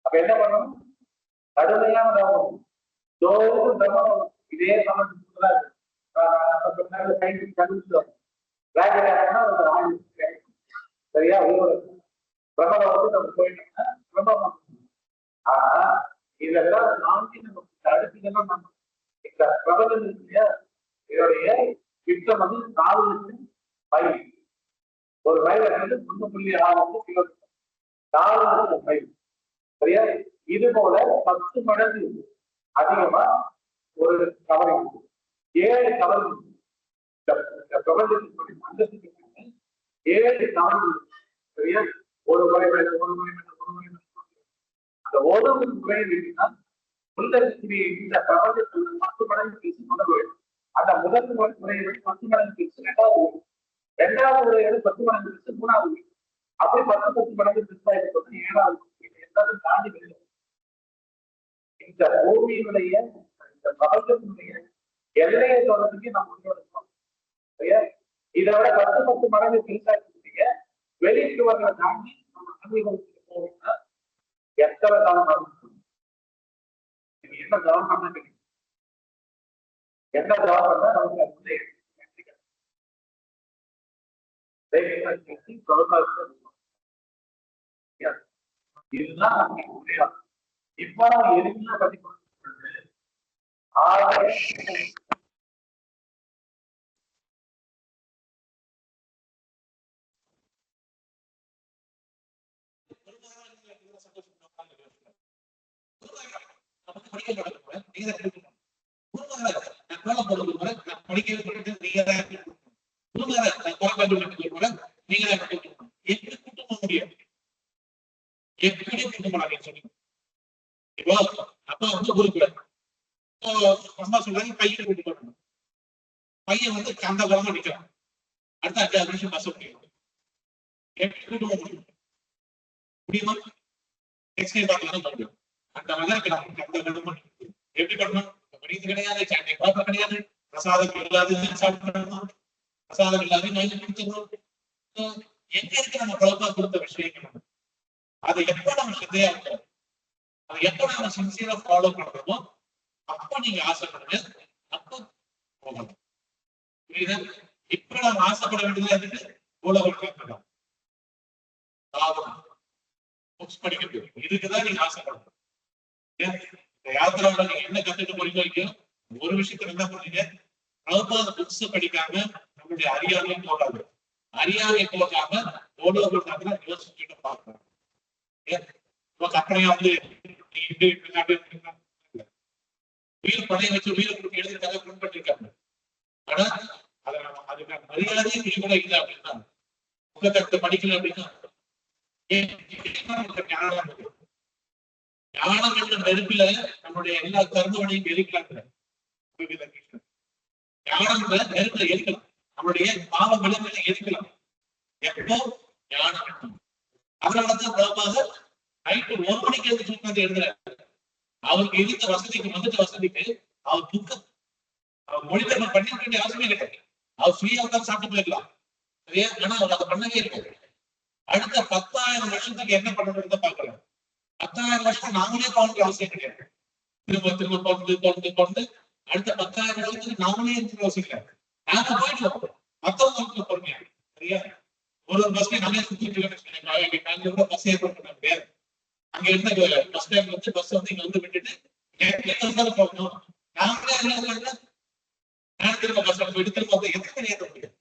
அப்ப என்ன பண்ணணும்? கடுமையான தவம் தோறும் தவம் இதே சமயம் சரியா? பிரபலம் வந்து நம்ம போயிட்டோம்னா பிரபலம். ஆனா இதெல்லாம் நான்கு நமக்கு அடுத்ததெல்லாம் நம்ம இந்த பிரபலம் இருக்கு இல்லையா? இதோடைய விட்டம் வந்து 4 லட்சம் மைல் ஒரு மைல் 1.6 கிலோமீட்டர், 4 மைல். சரியா? இது போல 10 மடங்கு அதிகமா ஒரு கவரிங், 7 கவரிங் பிரபஞ்சத்தின் அந்தஸ்துக்கு 7 கவரிங். சரியா? ஒரு முறை அந்த ஒரு முறை இருக்குன்னா உள்ள இருக்கக்கூடிய இந்த பிரபஞ்சத்தில் 10 மடங்கு பேசி முதல் முறை, அந்த முதல் முறையை விட 10 மடங்கு பேசி இரண்டாவது முறையை விட 10 மடங்கு பேசி மூணாவது, அப்படி 10 மடங்கு பெருசா இருக்கிறது 7வது. எல்லாத்தையும் தாண்டி வெளியில இந்த பூமியினுடைய இந்த பிரபஞ்சத்தினுடைய எல்லையை தொடர்ந்துக்கு நம்ம முன்னெடுக்கணும். சரியா? இதை விட 10 மடங்கு பெருசா இருக்கக்கூடிய வெளிச்சுவர்களை தாண்டி நம்ம அனுபவத்துக்கு போகணும்னா எத்தனை காலம் என்ன ஜாப் பண்ண கிடைக்கும், என்ன ஜாப் பண்ணா நமக்கு அதுக்குள்ள இதுதான் இப்ப எளிமையா பத்தி பையன் வந்து அந்த குழந்தை நிற்கிறான், அடுத்த 5 நிமிஷம் பஸ் முடியும், முடியுமா? அந்த மாதிரி எப்படி பண்ணணும்? படிக்கிறது கிடையாது, கிடையாது, பிரசாதம் இல்லாது பிரசாதம் இல்லாத எங்க இருக்கு நம்ம குழப்பா கொடுத்த விஷயங்கள், அதை எப்ப நம்ம சிந்தையா இருக்கிறோம், அதை எப்ப நம்ம சின்சியரா ஃபாலோ பண்றோமோ அப்ப நீங்க ஆசைப்படுங்க, அப்ப போகணும். புரியுதா? இப்ப நம்ம ஆசைப்பட வேண்டியது உலகம் புக்ஸ் படிக்கிறது, இதுக்குதான் நீங்க ஆசைப்படணும். இந்த யாத்திராவில நீங்க என்ன கத்துட்டு போறீங்க வைக்கும் ஒரு விஷயத்துல என்ன பண்ணீங்க, அந்த புக்ஸ் படிக்காம நம்மளுடைய அறியாமையும் போகாது, அறியாமை போகாம ஓடுவதற்காக யோசிச்சுட்டு பார்க்கணும். கற்பனையா வந்து உயிர் பணைய வச்சு உயிரை கொடுத்து எழுதுறதுக்காக பின்பற்றிருக்காங்க. ஆனா அதை நம்ம அதுக்கான மரியாதையே கூட இல்லை அப்படின்னா, புத்தகத்தை படிக்கல அப்படின்னா ஞானம் என்ற நெருப்பில நம்மளுடைய எல்லா கருமங்களையும் எரிக்கலாங்க. ஞானம் நெருப்புல எரிக்கலாம், நம்மளுடைய பாவ விலங்குகளை எரிக்கலாம். எப்போ ஞானம். அதனாலதான் பிரபாக நைட்டு 1 மணிக்கு எழுந்து உட்காந்து எழுதுறாரு. அவருக்கு இருந்த வசதிக்கு வசதிக்கு அவர் துக்கம் அவர் மொழிபெயர்ப்பு பண்ணிக்க வேண்டிய அவசியமே கிடையாது. அவர் ஃப்ரீயா உட்காந்து சாப்பிட்டு போயிருக்கலாம். சரியா? ஆனா அவர் அதை பண்ணவே இருக்காரு. அடுத்த 10,000 வருஷத்துக்கு என்ன பண்ணணும்னு பாக்குறாரு. 10,000 வருஷம் நாமளே போகணுன்ற அவசியம் கிடையாது. திரும்ப கொண்டு அடுத்த 10,000 வருஷத்துக்கு நாமளே இருக்கிற அவசியம் கிடையாது. நாம போயிட்டு மத்தவங்க பொறுமையா. சரியா? ஒரு பஸ்ல நானே சுத்திட்டு கூட பஸ் ஏற்பாடு பண்ண முடியாது. அங்க இருந்த பஸ் ஸ்டாண்ட் வந்து பஸ் வந்து இங்க வந்து விட்டுட்டு போகணும். நாமளே நான் திரும்ப பஸ் ஸ்டாண்ட் போயிட்டு திரும்ப வந்து எத்தனை ஏற்ற முடியாது.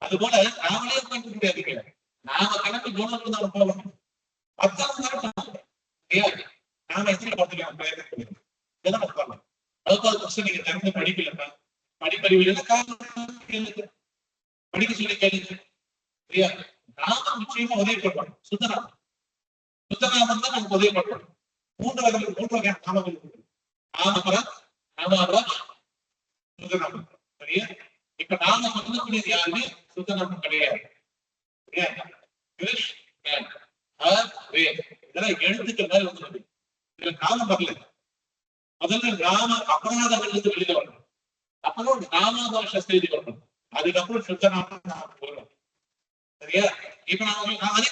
அது போல நாமளே உட்காந்து முடியாது. நாம கிளம்பி போனது தான் போகணும். 10,000 நாம எத்தனை பார்த்துக்கலாம் இதெல்லாம் பண்ணலாம். அதுக்காக நீங்க திறந்து படிக்கலன்னா படிப்பறிவு படிக்க சொல்லி கேளுங்க. சரியா? நாம நிச்சயமா உதவி பண்ணுவோம். சுத்தநாமம் தான் நமக்கு உதவி பண்ணுவோம். 3 வகையான நாமங்கள் சுத்தநாமம். சரியா? இப்ப நாம சொல்லக்கூடியது யாருமே சுத்தநாமம் கிடையாது. இதெல்லாம் எழுத்துக்கள் மாதிரி வந்து இதுல நாமம் வரல. முதல்ல நாம அபராதங்கள் இருந்து வெளியில வரணும், அப்புறம் நாமாபாஷ செய்தி வரணும், அதுக்கப்புறம் சுத்தநாமம் போகணும். சரியா? இப்ப நான் ஹரே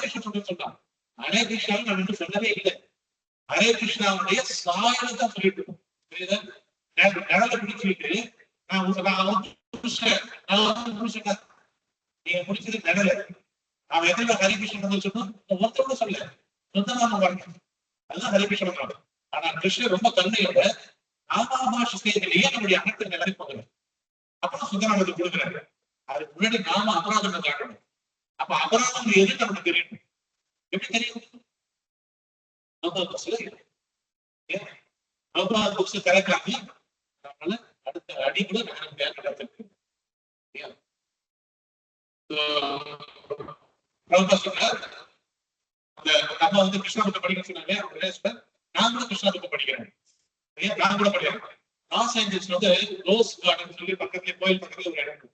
கிருஷ்ணன் சொல்றேன். ஹரே கிருஷ்ணாவும் நான் வந்து சொல்லவே இல்லை. ஹரே கிருஷ்ணாவுடைய சாயலத்தை சொல்லிட்டு இருக்கோம். புரியுதா? நிழலை பிடிச்சிட்டு நீங்க பிடிச்சது நிழல. அவன் எதிர ஹரே கிருஷ்ணன் சொன்னோம் ஒருத்தரோட சொல்ல சுத்தநாமம் வரணும். அதுதான் ஹரே கிருஷ்ணன். ஆனா கிருஷ்ணன் ரொம்ப கருணையோட நாமாபாஷ செய்திலேயே நம்முடைய அனைத்து நிலை போகல. அப்புறம் சுத்தநாமத்தை கொடுக்குறாரு. அதுக்கு முன்னாடி நாம அபராதம் காட்டணும். அப்ப அபராதம் எது நமக்கு தெரியும்? எப்படி தெரியும்? புக்ஸ் திறக்காம நம்மளால அடுத்த அடி கூட நடத்திருக்கு. நம்ம வந்து கிருஷ்ணா புத்தம் படிக்க சொன்னாங்க. நான் கூட கிருஷ்ணா புத்தம் படிக்கிறேன். நான் கூட படிக்கிறேன். லாஸ் ஏஞ்சல்ஸ்ல வந்து ரோஸ் கார்டன் சொல்லி பக்கத்துல கோயில் பக்கத்துல ஒரு இடம் இருக்கு.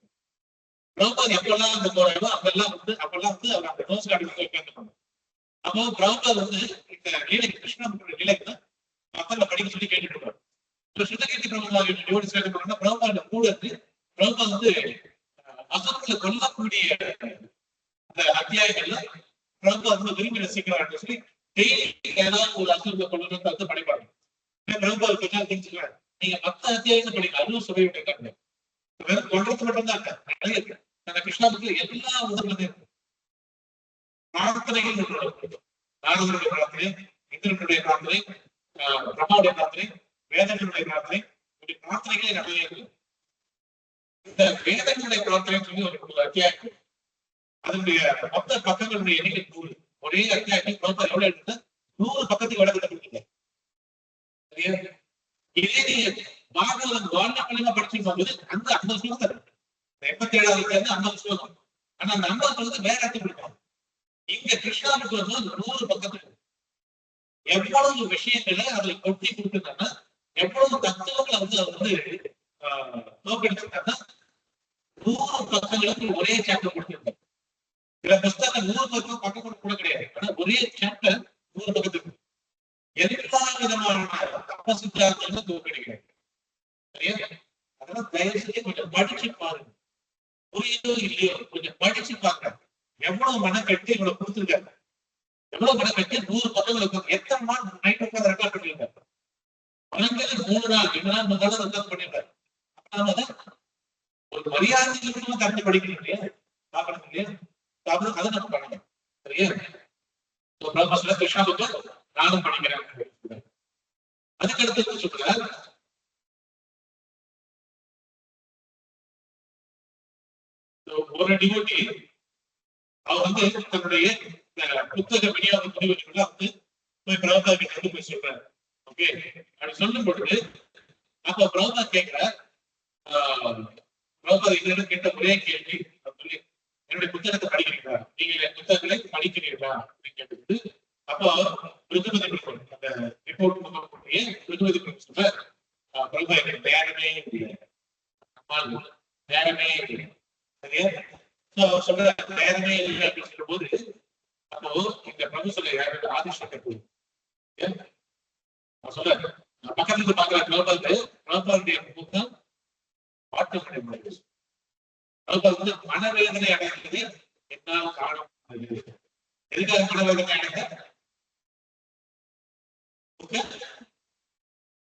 பிரபுபாத் எப்பெல்லாம் அந்த போறாரோ அப்பெல்லாம் வந்து அவர் அந்த ரோஸ் கார்டன் உட்கார்ந்து அப்போ பிரபுபாத் வந்து இந்த லீலைக்கு கிருஷ்ணா லீலைக்கு மக்கள்ல படிக்க சொல்லி கேட்டுட்டு இருக்காரு. சுத்தகீர்த்தி பிரபுபாத் பிரபுபாத் கூட இருந்து பிரபுபாத் வந்து அசத்துல கொல்லக்கூடிய அந்த அத்தியாயங்கள்ல பிரபுபாத் வந்து விரும்பி ரசிக்கிறார் சொல்லி ஏதாவது ஒரு அசுரத்தை கொள்ளணும்னு வந்து படிப்பாங்க. பிரபுபாத் கொஞ்சம் தெரிஞ்சுக்கிறார். நீங்க மத்த அத்தியாயத்தை படிக்க அதுவும் சுவை விட்டு வெறும் கொள்றது மட்டும்தான் நிறைய இருக்கு. அந்த கிருஷ்ணாபுரத்துல எல்லா உதவியும் பிரார்த்தனைகள் நாரதனுடைய பிரார்த்தனை, இந்திரனுடைய பிரார்த்தனை, பிரம்மாவுடைய பிரார்த்தனை, வேதங்களுடைய பிரார்த்தனை, இப்படி பிரார்த்தனைகளே நிறைய இருக்கு. இந்த வேதங்களுடைய பிரார்த்தனை சொல்லி ஒரு அத்தியாயம், அதனுடைய மொத்த பக்கங்களுடைய எண்ணிக்கை 100. ஒரே அத்தியாயத்தை எவ்வளவு எடுத்து 100 பக்கத்துக்கு விளக்கத்தை கொடுத்தீங்க. இதே பாகவதன் வாழ்நாளிமா படிச்சுட்டு போகும்போது அந்த 50 ஸ்லோகம் 87வது 50 ஸ்லோகம். ஆனா அந்த 50 ஸ்லோகத்தை வேற அர்த்தம் கொடுப்பாங்க. இங்க கிருஷ்ணாவுக்கு வந்து 100 பக்கத்துக்கு எவ்வளவு விஷயங்களை அதுல கொட்டி கொடுத்துருக்காங்கன்னா, எவ்வளவு தத்துவங்களை வந்து அவர் வந்து நோக்கெடுத்திருக்காங்கன்னா 100 பக்கங்களுக்கு ஒரே சாப்டர் கொடுத்திருக்காரு. சில புத்தகம் 100 பக்கம் கூட கிடையாது. ஆனா ஒரே சாப்டர் 100 பக்கத்துக்கு எல்லா விதமான தப்பசித்தார்களும் தோற்கடிக்கிறாங்க. அதெல்லாம் தயவு செஞ்சு கொஞ்சம் படிச்சு பாருங்க. புரியுதோ இல்லையோ கொஞ்சம் படிச்சு பாருங்க. எவ்வளவு மனக்கட்டி இவ்வளவு கொடுத்துருக்காங்க, எவ்வளவு மனக்கட்டி 100 பக்கங்களுக்கு எத்தனை நாள் நைட் உட்கார்ந்து ரெக்கார்ட் பண்ணிருக்காங்க. 3 நாள் 2 நாள் 3 நாள் ரெக்கார்ட் பண்ணிருக்காரு. ஒரு மரியாதை கருத்து படிக்கிறீங்க இல்லையா, சாப்பிடுறது இல்லையா, சாப்பிடுறது அதை நம்ம பண்ணணும். சரியா? கிருஷ்ணா புத்தம் நானும் படிக்கிறேன். அதுக்கடுத்து சொல்றார் ஒரு டிவோட்டி அவர் வந்து தன்னுடைய புத்தக விநியோக முடிவுகளை வந்து போய் பிரபுபாத் கிட்ட வந்து போய் சொல்றாரு. ஓகே, அப்படி சொல்லும் பொழுது அப்ப பிரபுபாத் கேட்கிறார், பிரபுபாத் இதுல கேட்ட ஒரே கேள்வி சொல்லி, என்னுடைய புத்தகத்தை படிக்கிறீங்களா, நீங்க புத்தகங்களை படிக்கிறீர்களா அப்படின்னு கேட்டு அப்போ ருதுமதி அந்த ரிப்போர்ட் ருதுமதி சொல்ற பிரபுபாத் எனக்கு நேரமே இல்லை, நேரமே இல்லை. சரியா? சொல்ற நேரமே இல்லை அப்படின்னு சொல்லும் போது அப்போ இந்த பிரபு சொல்ல ஆதிசங்கர் சொல்ல பக்கத்துல இருந்து பாக்குற பிரபுபாதுடைய புத்தகம் பாட்டு பிரபுபாத் வந்து மனவேதனை அடைந்தது என்னால் காண முடியாது. எதுக்காக மனவேதனை அடைந்த?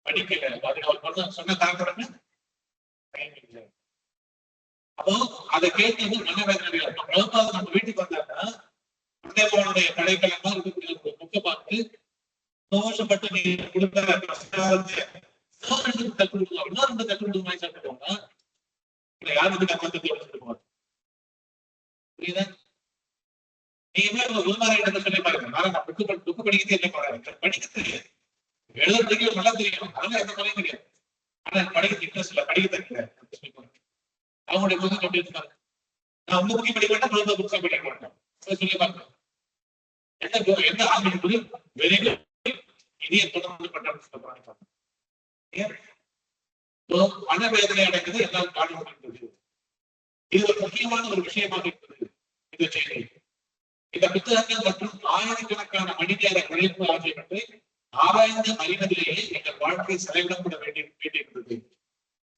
படிக்கல. அவர் சொன்ன காரணம் என்ன? அப்போ அதை கேட்டது மனவேதனை. பிரபுபாத் நம்ம வீட்டுக்கு வந்தாங்கன்னா அந்தேவாளுடைய கடைக்கலமா இருக்கக்கூடிய புக்கை பார்த்து சந்தோஷப்பட்டு நீ கொடுத்த கட்டுமா சாப்பிட்டோம்னா யார் வந்து கப்பத்தை எடுத்துட்டு போவாங்க. புரியுதா? நீங்க குருமாரிட்ட சொல்லி பாருங்க, நான் புக்கு படிக்கிறதே இல்லை பாருங்க, படிக்கிறது எழுதுறதுக்கு நல்லா தெரியும், அதெல்லாம் எந்த குறையும் தெரியாது. ஆனா படிக்க இன்ட்ரெஸ்ட் இல்லை, படிக்க தெரியல. அவங்களுடைய புத்தகம் எப்படி இருக்காங்க, நான் உங்க புக்கை படிக்க மாட்டேன், குழந்தை புத்தகம் படிக்க மாட்டேன் சொல்லி பாருங்க. என்ன ஆரம்பிக்கும்போது வெரி குட், இதே தொடர்ந்து பண்றாங்க. மனவேதனை அடைந்தது எல்லாம் காரணமாகிறது. இது ஒரு முக்கியமான ஒரு விஷயமாக இருக்கிறது இந்த செய்தி. இந்த புத்தகங்கள் மற்றும் ஆயிரக்கணக்கான மணி நேர உழைப்பு ஆகியவற்றை ஆராய்ந்து அறிவதிலேயே எங்கள் வாழ்க்கை செலவிடப்பட வேண்டியிருந்தது.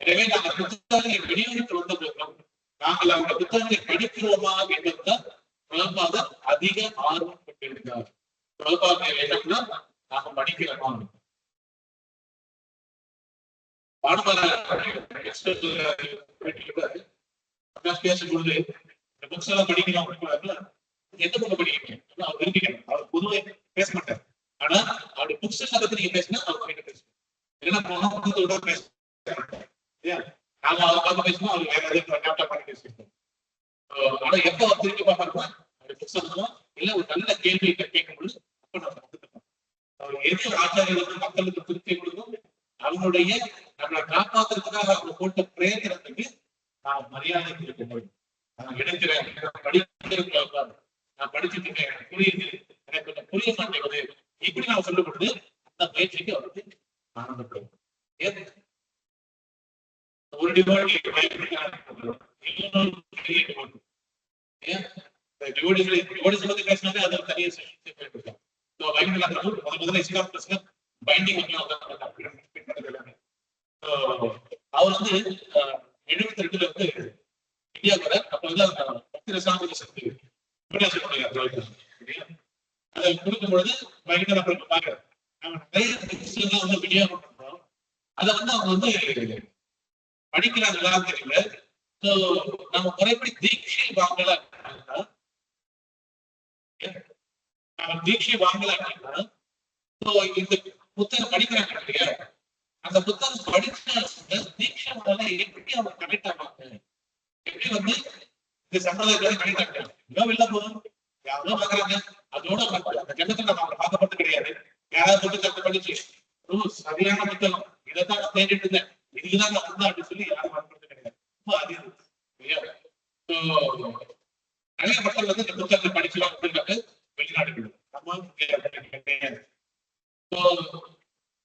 எனவே நாங்கள் புத்தகங்களை வெளியிட்டு வந்த போதும் நாங்கள் அந்த புத்தகங்களை படிக்கிறோமா என்பதுதான் பிரபுபாதர் அதிக ஆர்வம் கொண்டிருந்தார். பிரபுபாதர் என்னன்னா நாம படிக்கிறோமா, பேசும்பொழுது இந்த புக்ஸ் எல்லாம் படிக்கணும் எந்த புக்கை படிக்கிறீங்க அவர் விரும்பிக்கணும். அவர் பொதுவாக பேச மாட்டார். ஆனா அவருடைய புக்ஸ் எல்லாம் பத்தி நீங்க பேசினா அவர் கிட்ட பேசணும். இல்லைன்னா பேச நாம அதை பார்த்து பேசணும், அவர் வேற எதாவது லேப்டாப் பண்ணி பேசிருக்கோம். ஆனா எப்ப திருப்பி பார்க்கறோமா புத்தகமும் இல்ல ஒரு நல்ல கேள்வி கேட்கும் பொழுது அப்ப நம்ம வந்துட்டோம். எது ஆச்சாரியர்களுக்கு மக்களுக்கு திருப்தி கொடுக்கும், அவங்களுடைய நம்மளை காப்பாற்றுறதுக்காக அவங்க போட்ட பிரயத்தனத்துக்கு நான் மரியாதை கொடுக்க முடியும். நான் எடுக்கிறேன், படிக்கிறேன், நான் படிச்சுட்டு இருக்கேன், எனக்கு புரியுது, எனக்கு கொஞ்சம் புரிய மாட்டேங்குது, இப்படி நான் சொல்லப்படுது. அந்த பயிற்சிக்கு அவருக்கு ஆனந்தப்படும். ஒரு டிவோட்டி பேசினாலே அது தனிய முதல்ல இஸ்லாம் பைண்டிங் அவர் வந்து 72ல வந்து இந்தியாவுல அப்ப வந்து பக்தி சாமி சக்தி அதை கொடுக்கும் பொழுது பயங்கர பாக்குறேன் நிறைய வந்து விநியோகம் பண்றோம். அதை வந்து அவங்க வந்து படிக்கிறாங்களா தெரியல. நம்ம முறைப்படி தீட்சை வாங்கல அப்படின்னா, நம்ம தீட்சை வாங்கல அப்படின்னா இந்த புத்தகம் படிக்கிறாங்க இல்லையா, அந்த புத்தகம் படிச்ச தீட்சை எப்படி அவங்க கனெக்ட் ஆவாங்க, எப்படி வந்து இந்த சம்பிரதாயத்தோட கனெக்ட் ஆகிட்டாங்க. இன்னும் வெளில போதும் யாரோ வாங்குறாங்க, அதோட அந்த ஜனத்தை நம்ம அவங்க பார்க்கப்பட்டு கிடையாது. யாராவது புத்தகத்தை படிச்சு சரியான புத்தகம் இதைத்தான் நான் தேடிட்டு இருந்தேன், இதுதான் நான் வந்தேன் அப்படின்னு சொல்லி யாரும் வாங்கப்படுறது கிடையாது. அது இல்லையா, நிறைய மக்கள் வந்து இந்த புத்தகத்தை படிக்கலாம் அப்படின்னாக்க வெளிநாடுகள் நம்ம கிடையாது.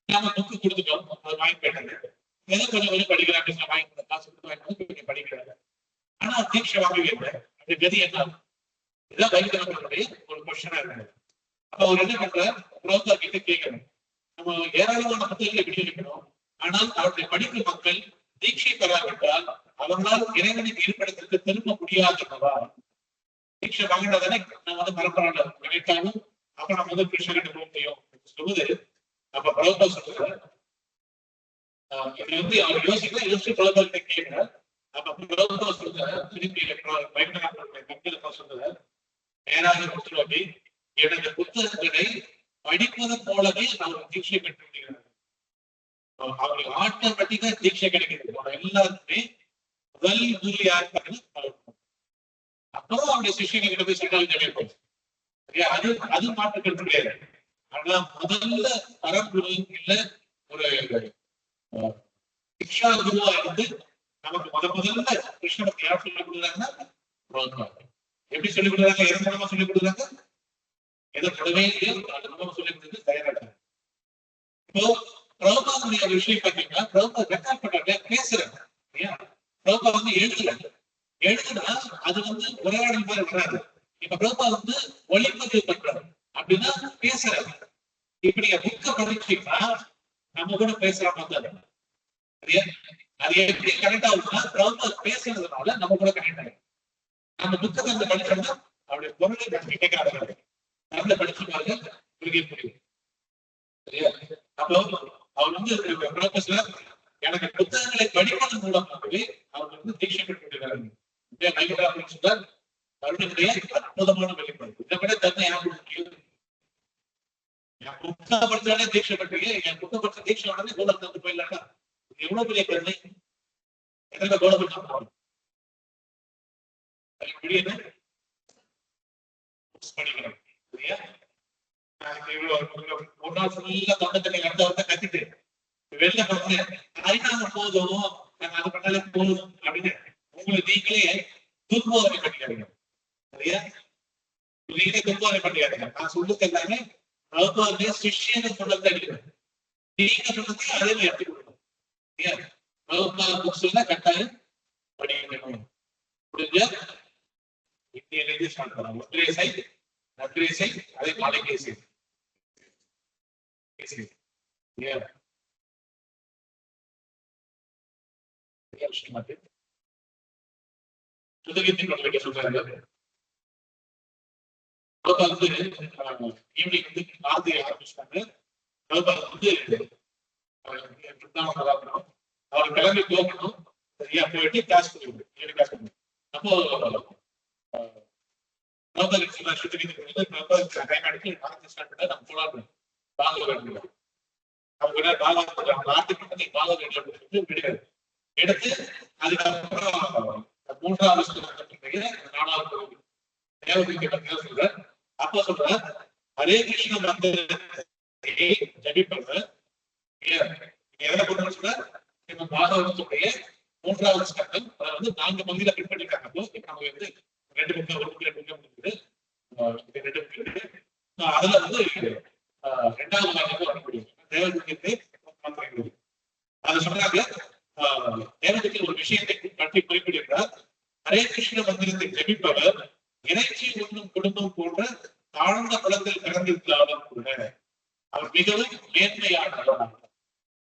நாம புக்கு கொடுத்துட்டோம், அது வாங்கி போயிட்டாங்க. எதை கொஞ்சம் கொஞ்சம் படிக்கிறேன் அப்படின்னு வாங்கி காசு கொடுத்து வாங்கி படிக்கிறாங்க. ஆனா தீட்சை வாங்கவே இல்லை. அது கதி என்ன? இதான் வைத்தியர்களுடைய ஒரு கொஸ்டினா இருக்காங்க. அப்ப அவர் என்ன பண்ற, புரோக்கர் கிட்ட கேட்கணும், நம்ம ஏராளமான புத்தகங்களை விநியோகிக்கணும், ஆனால் அவருடைய படிக்கும் மக்கள் தீட்சை பெறாவிட்டால் அவர்களால் இறைவனுக்கு இருப்பிடத்திற்கு திரும்ப முடியாதவா? தீட்சை வாங்கினதானே நான் வந்து மரப்பரான நினைத்தாலும் அப்ப நம்ம வந்து கிருஷ்ணகிட்ட போக முடியும் சொல்லுவது. அப்ப பிரபா சொல்ற இது வந்து அவர் யோசிச்சு பிரபா கேட்கிற. அப்ப பிரபா சொல்ற திருப்பி மக்கள் சொல்ற நேராக கொடுத்துருவாப்பி, எனது புத்தகங்களை படிப்பது போலவே அவர் தீட்சை பெற்று விடுகிறார். அவங்களுக்கு ஆட்டோமேட்டிக்கா தீட்சை கிடைக்கிறது. எல்லாருமே முதல் குரு யாருக்காக அப்புறம் அவருடைய சிஷியனை கிட்ட போய் சொன்னாலும் கிடைக்கும். அது அது மாற்றுக்கிறது கிடையாது. ஆனா முதல்ல பரம்புரு இல்ல ஒரு சிக்ஷா குருவா இருந்து நமக்கு முதல்ல கிருஷ்ணனுக்கு யார் சொல்லிக் கொடுக்குறாங்கன்னா எப்படி சொல்லிக் கொடுக்குறாங்க, எதன் மூலமா சொல்லிக் கொடுக்குறாங்க, எதை தொடவே அது மூலமா சொல்லிக் கொடுத்து தயாராக. இப்போ பிரபுபாதுடைய விஷயம் பார்த்தீங்கன்னா பிரபுபா ரெக்கார்ட் பண்றாங்க, பேசுறாங்க. பிரபுபா வந்து எழுதுனா அது வந்து உரையாடல் மாதிரி வராது. இப்ப பிரபுபா வந்து ஒளிப்பதிவு பண்றாரு அப்படின்னா பேசுறாரு. இப்ப நீங்க புக்க படிச்சீங்கன்னா நம்ம கூட பேசுற மாதிரி அது எப்படி கனெக்ட் ஆகுதுன்னா பிரபுபா பேசுறதுனால நம்ம கூட கனெக்ட் ஆகும். நம்ம புத்தகம் வந்து படிச்சோம்னா அவருடைய பொருளை பற்றி கேட்கிறாங்க, நல்ல படிச்சு பாருங்க புரியும். சரியா? அப்போ அவர் வந்து ப்ரொஃபஸ்ல எனக்கு புத்தகங்களை படிப்பதன் மூலமாகவே அவர் வந்து தீட்சை பெற்றுகிறார். அவருடைய அற்புதமான வெளிப்பாடு. இதை விட தன்னை யாரும் முடியும்? என் புத்தகம் படிச்சாலே தீட்சை பெற்றீங்க, என் புத்தகம் படிச்ச தீட்சை உடனே கோலம் தந்து போயிடலாட்டா, இது எவ்வளவு பெரிய கருணை. எத்தனை கோலம் படிச்சோம் படிக்கிறோம். சரியா? ஒரு நாள் ஃபுல்லா தொண்டை கத்திட்டு வெளில வந்து அறிஞாங்க போதும், நாங்க அது பண்ணாலே போதும் அப்படின்னு உங்களுக்கு நீங்களே துர்போதனை பண்ணிக்காதீங்க. சரியா? நீங்களே துர்போதனை பண்ணிக்காதீங்க. நான் சொல்லுறது எல்லாமே பிரபுபாவுடைய சிஷ்யனை சொல்றது அடிக்கிறேன். நீங்க சொல்றது அதே மாதிரி எடுத்து கொடுக்கணும். சரியா? பிரபுபா புக்ஸ் எல்லாம் கட்டாயம் படிக்கணும். புரிஞ்ச இந்தியிலேயே ஸ்டார்ட் பண்ணலாம். ஒற்றை சை அதே மாலைக்கே சை. சொல்றாங்க ஈவினிங் வந்து ஆதி ஆரம்பிச்சாங்க. அவர் கிளம்பி போகணும். சரியா? போயிட்டு கிளாஸ் கொடுக்கணும். அப்போ எடுத்து அதுக்கப்புறம் 3வது தேவதைக்கு சொல்ற. அப்ப சொல்ற ஹரே கிருஷ்ண மந்திரத்தை ஜபிப்பவர் எதை கொண்டு சொல்ற பாகவதத்துடைய 3வது ஸ்கந்தம். அதை வந்து 4 பகுதியில பின்பற்றிருக்காங்க. இப்ப நம்ம வந்து 2 புக்கு, ஒரு புக்கு 2 புக்கு இருக்குது, 2 புக்கு இருக்கு. அதுல வந்து 2வது பாகத்துல வரக்கூடிய தேவதைக்கு மந்திரங்கள். அது சொல்றாங்க தேவதைக்கு ஒரு விஷயத்தை பற்றி குறிப்பிடுகிறார். ஹரே கிருஷ்ண மந்திரத்தை ஜபிப்பவர் இறைச்சி உண்ணும் குடும்பம் போன்ற தாழ்ந்த குளத்தில் பிறந்திருந்தாலும் கூட அவர் மிகவும் மேன்மையானவர்.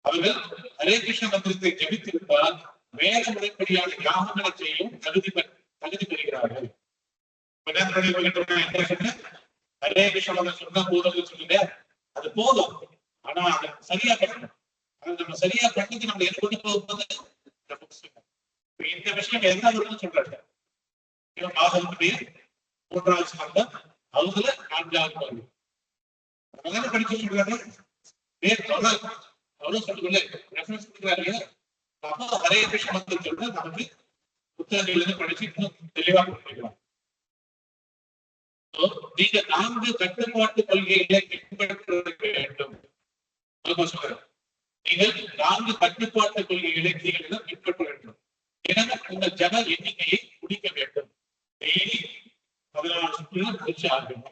அவர்கள் ஹரே கிருஷ்ண மந்திரத்தை ஜபித்திருந்தால் வேத முறைப்படியான யாகங்களை செய்யும் தகுதி பெறுகிறார்கள். ஹரே கிருஷ்ண மந்திரம் சொன்னா போதும் சொல்லுங்க, அது போதும். ஆனா அதை சரியா பண்ணணும். அது நம்ம சரியா பண்ணி நம்ம எது கொண்டு போகும்போது இந்த விஷயம் என்ன வரும்னு சொல்றாங்க. பாகவத்துடைய 3வது ஸ்கந்தம், அவங்கள 4வது பகுதி அதனால படிக்க சொல்றாங்க. அவ்வளவு சொல்லுங்களே ரெஃபரன்ஸ் கொடுக்குறாரு. அப்போ ஹரே கிருஷ்ண மந்திரம் சொல்ற நமக்கு புத்தகங்கள் இருந்து படிச்சு இன்னும் தெளிவா கொடுக்கலாம். நீங்க 4 கட்டுப்பாட்டு கொள்கைகளை பின்பற்ற வேண்டும். சொல்றேன், நீங்கள் 4 கட்டுப்பாட்டு கொள்கைகளை நீங்கள் பின்பற்ற வேண்டும். எனவே உங்கள் ஜன எண்ணிக்கையை முடிக்க வேண்டும். டெய்லி 14 சுற்றுலா முடிச்சு ஆகணும்.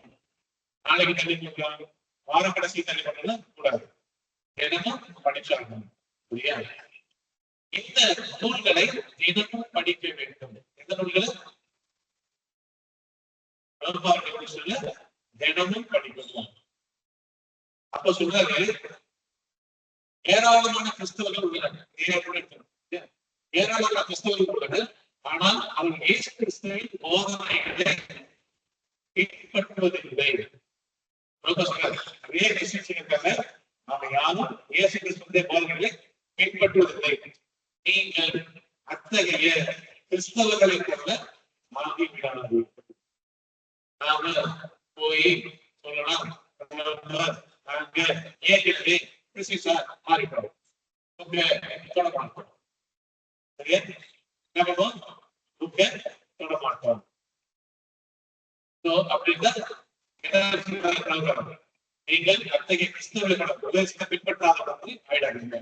நாளைக்கு தள்ளி கொடுக்கலாம், வார கடைசி தள்ளி பண்ணலாம் கூடாது. தினமும் படிச்சாகணும். புரியா? இந்த நூல்களை தினமும் படிக்க வேண்டும். எந்த நூல்களை சொல்ல தினமும் படிக்கணும். அப்ப சொல்றாரு ஏராளமான கிறிஸ்தவர்கள் உள்ளனர். ஏராளமான கிறிஸ்தவர்கள் உள்ளனர். ஆனால் அவர்கள் இயேசு கிறிஸ்துவின் போதனைகளை பின்பற்றுவதில்லை. நிறைய இருக்காங்க. நாம யாரும் இயேசு கிறிஸ்துவின் போதனைகளை பின்பற்றுவதில்லை. நீங்கள் அத்தகைய கிறிஸ்தவர்களை போல மாற்றிவிடாது. நாம போய் சொல்லலாம் மாறிட்டோம் தொட மாட்டோம். தொட மாட்டோம். அப்படின்னா நீங்கள் அத்தகைய கிறிஸ்தவர்களோட உபதேசத்தை பின்பற்றாத ஆயிடாதீங்க.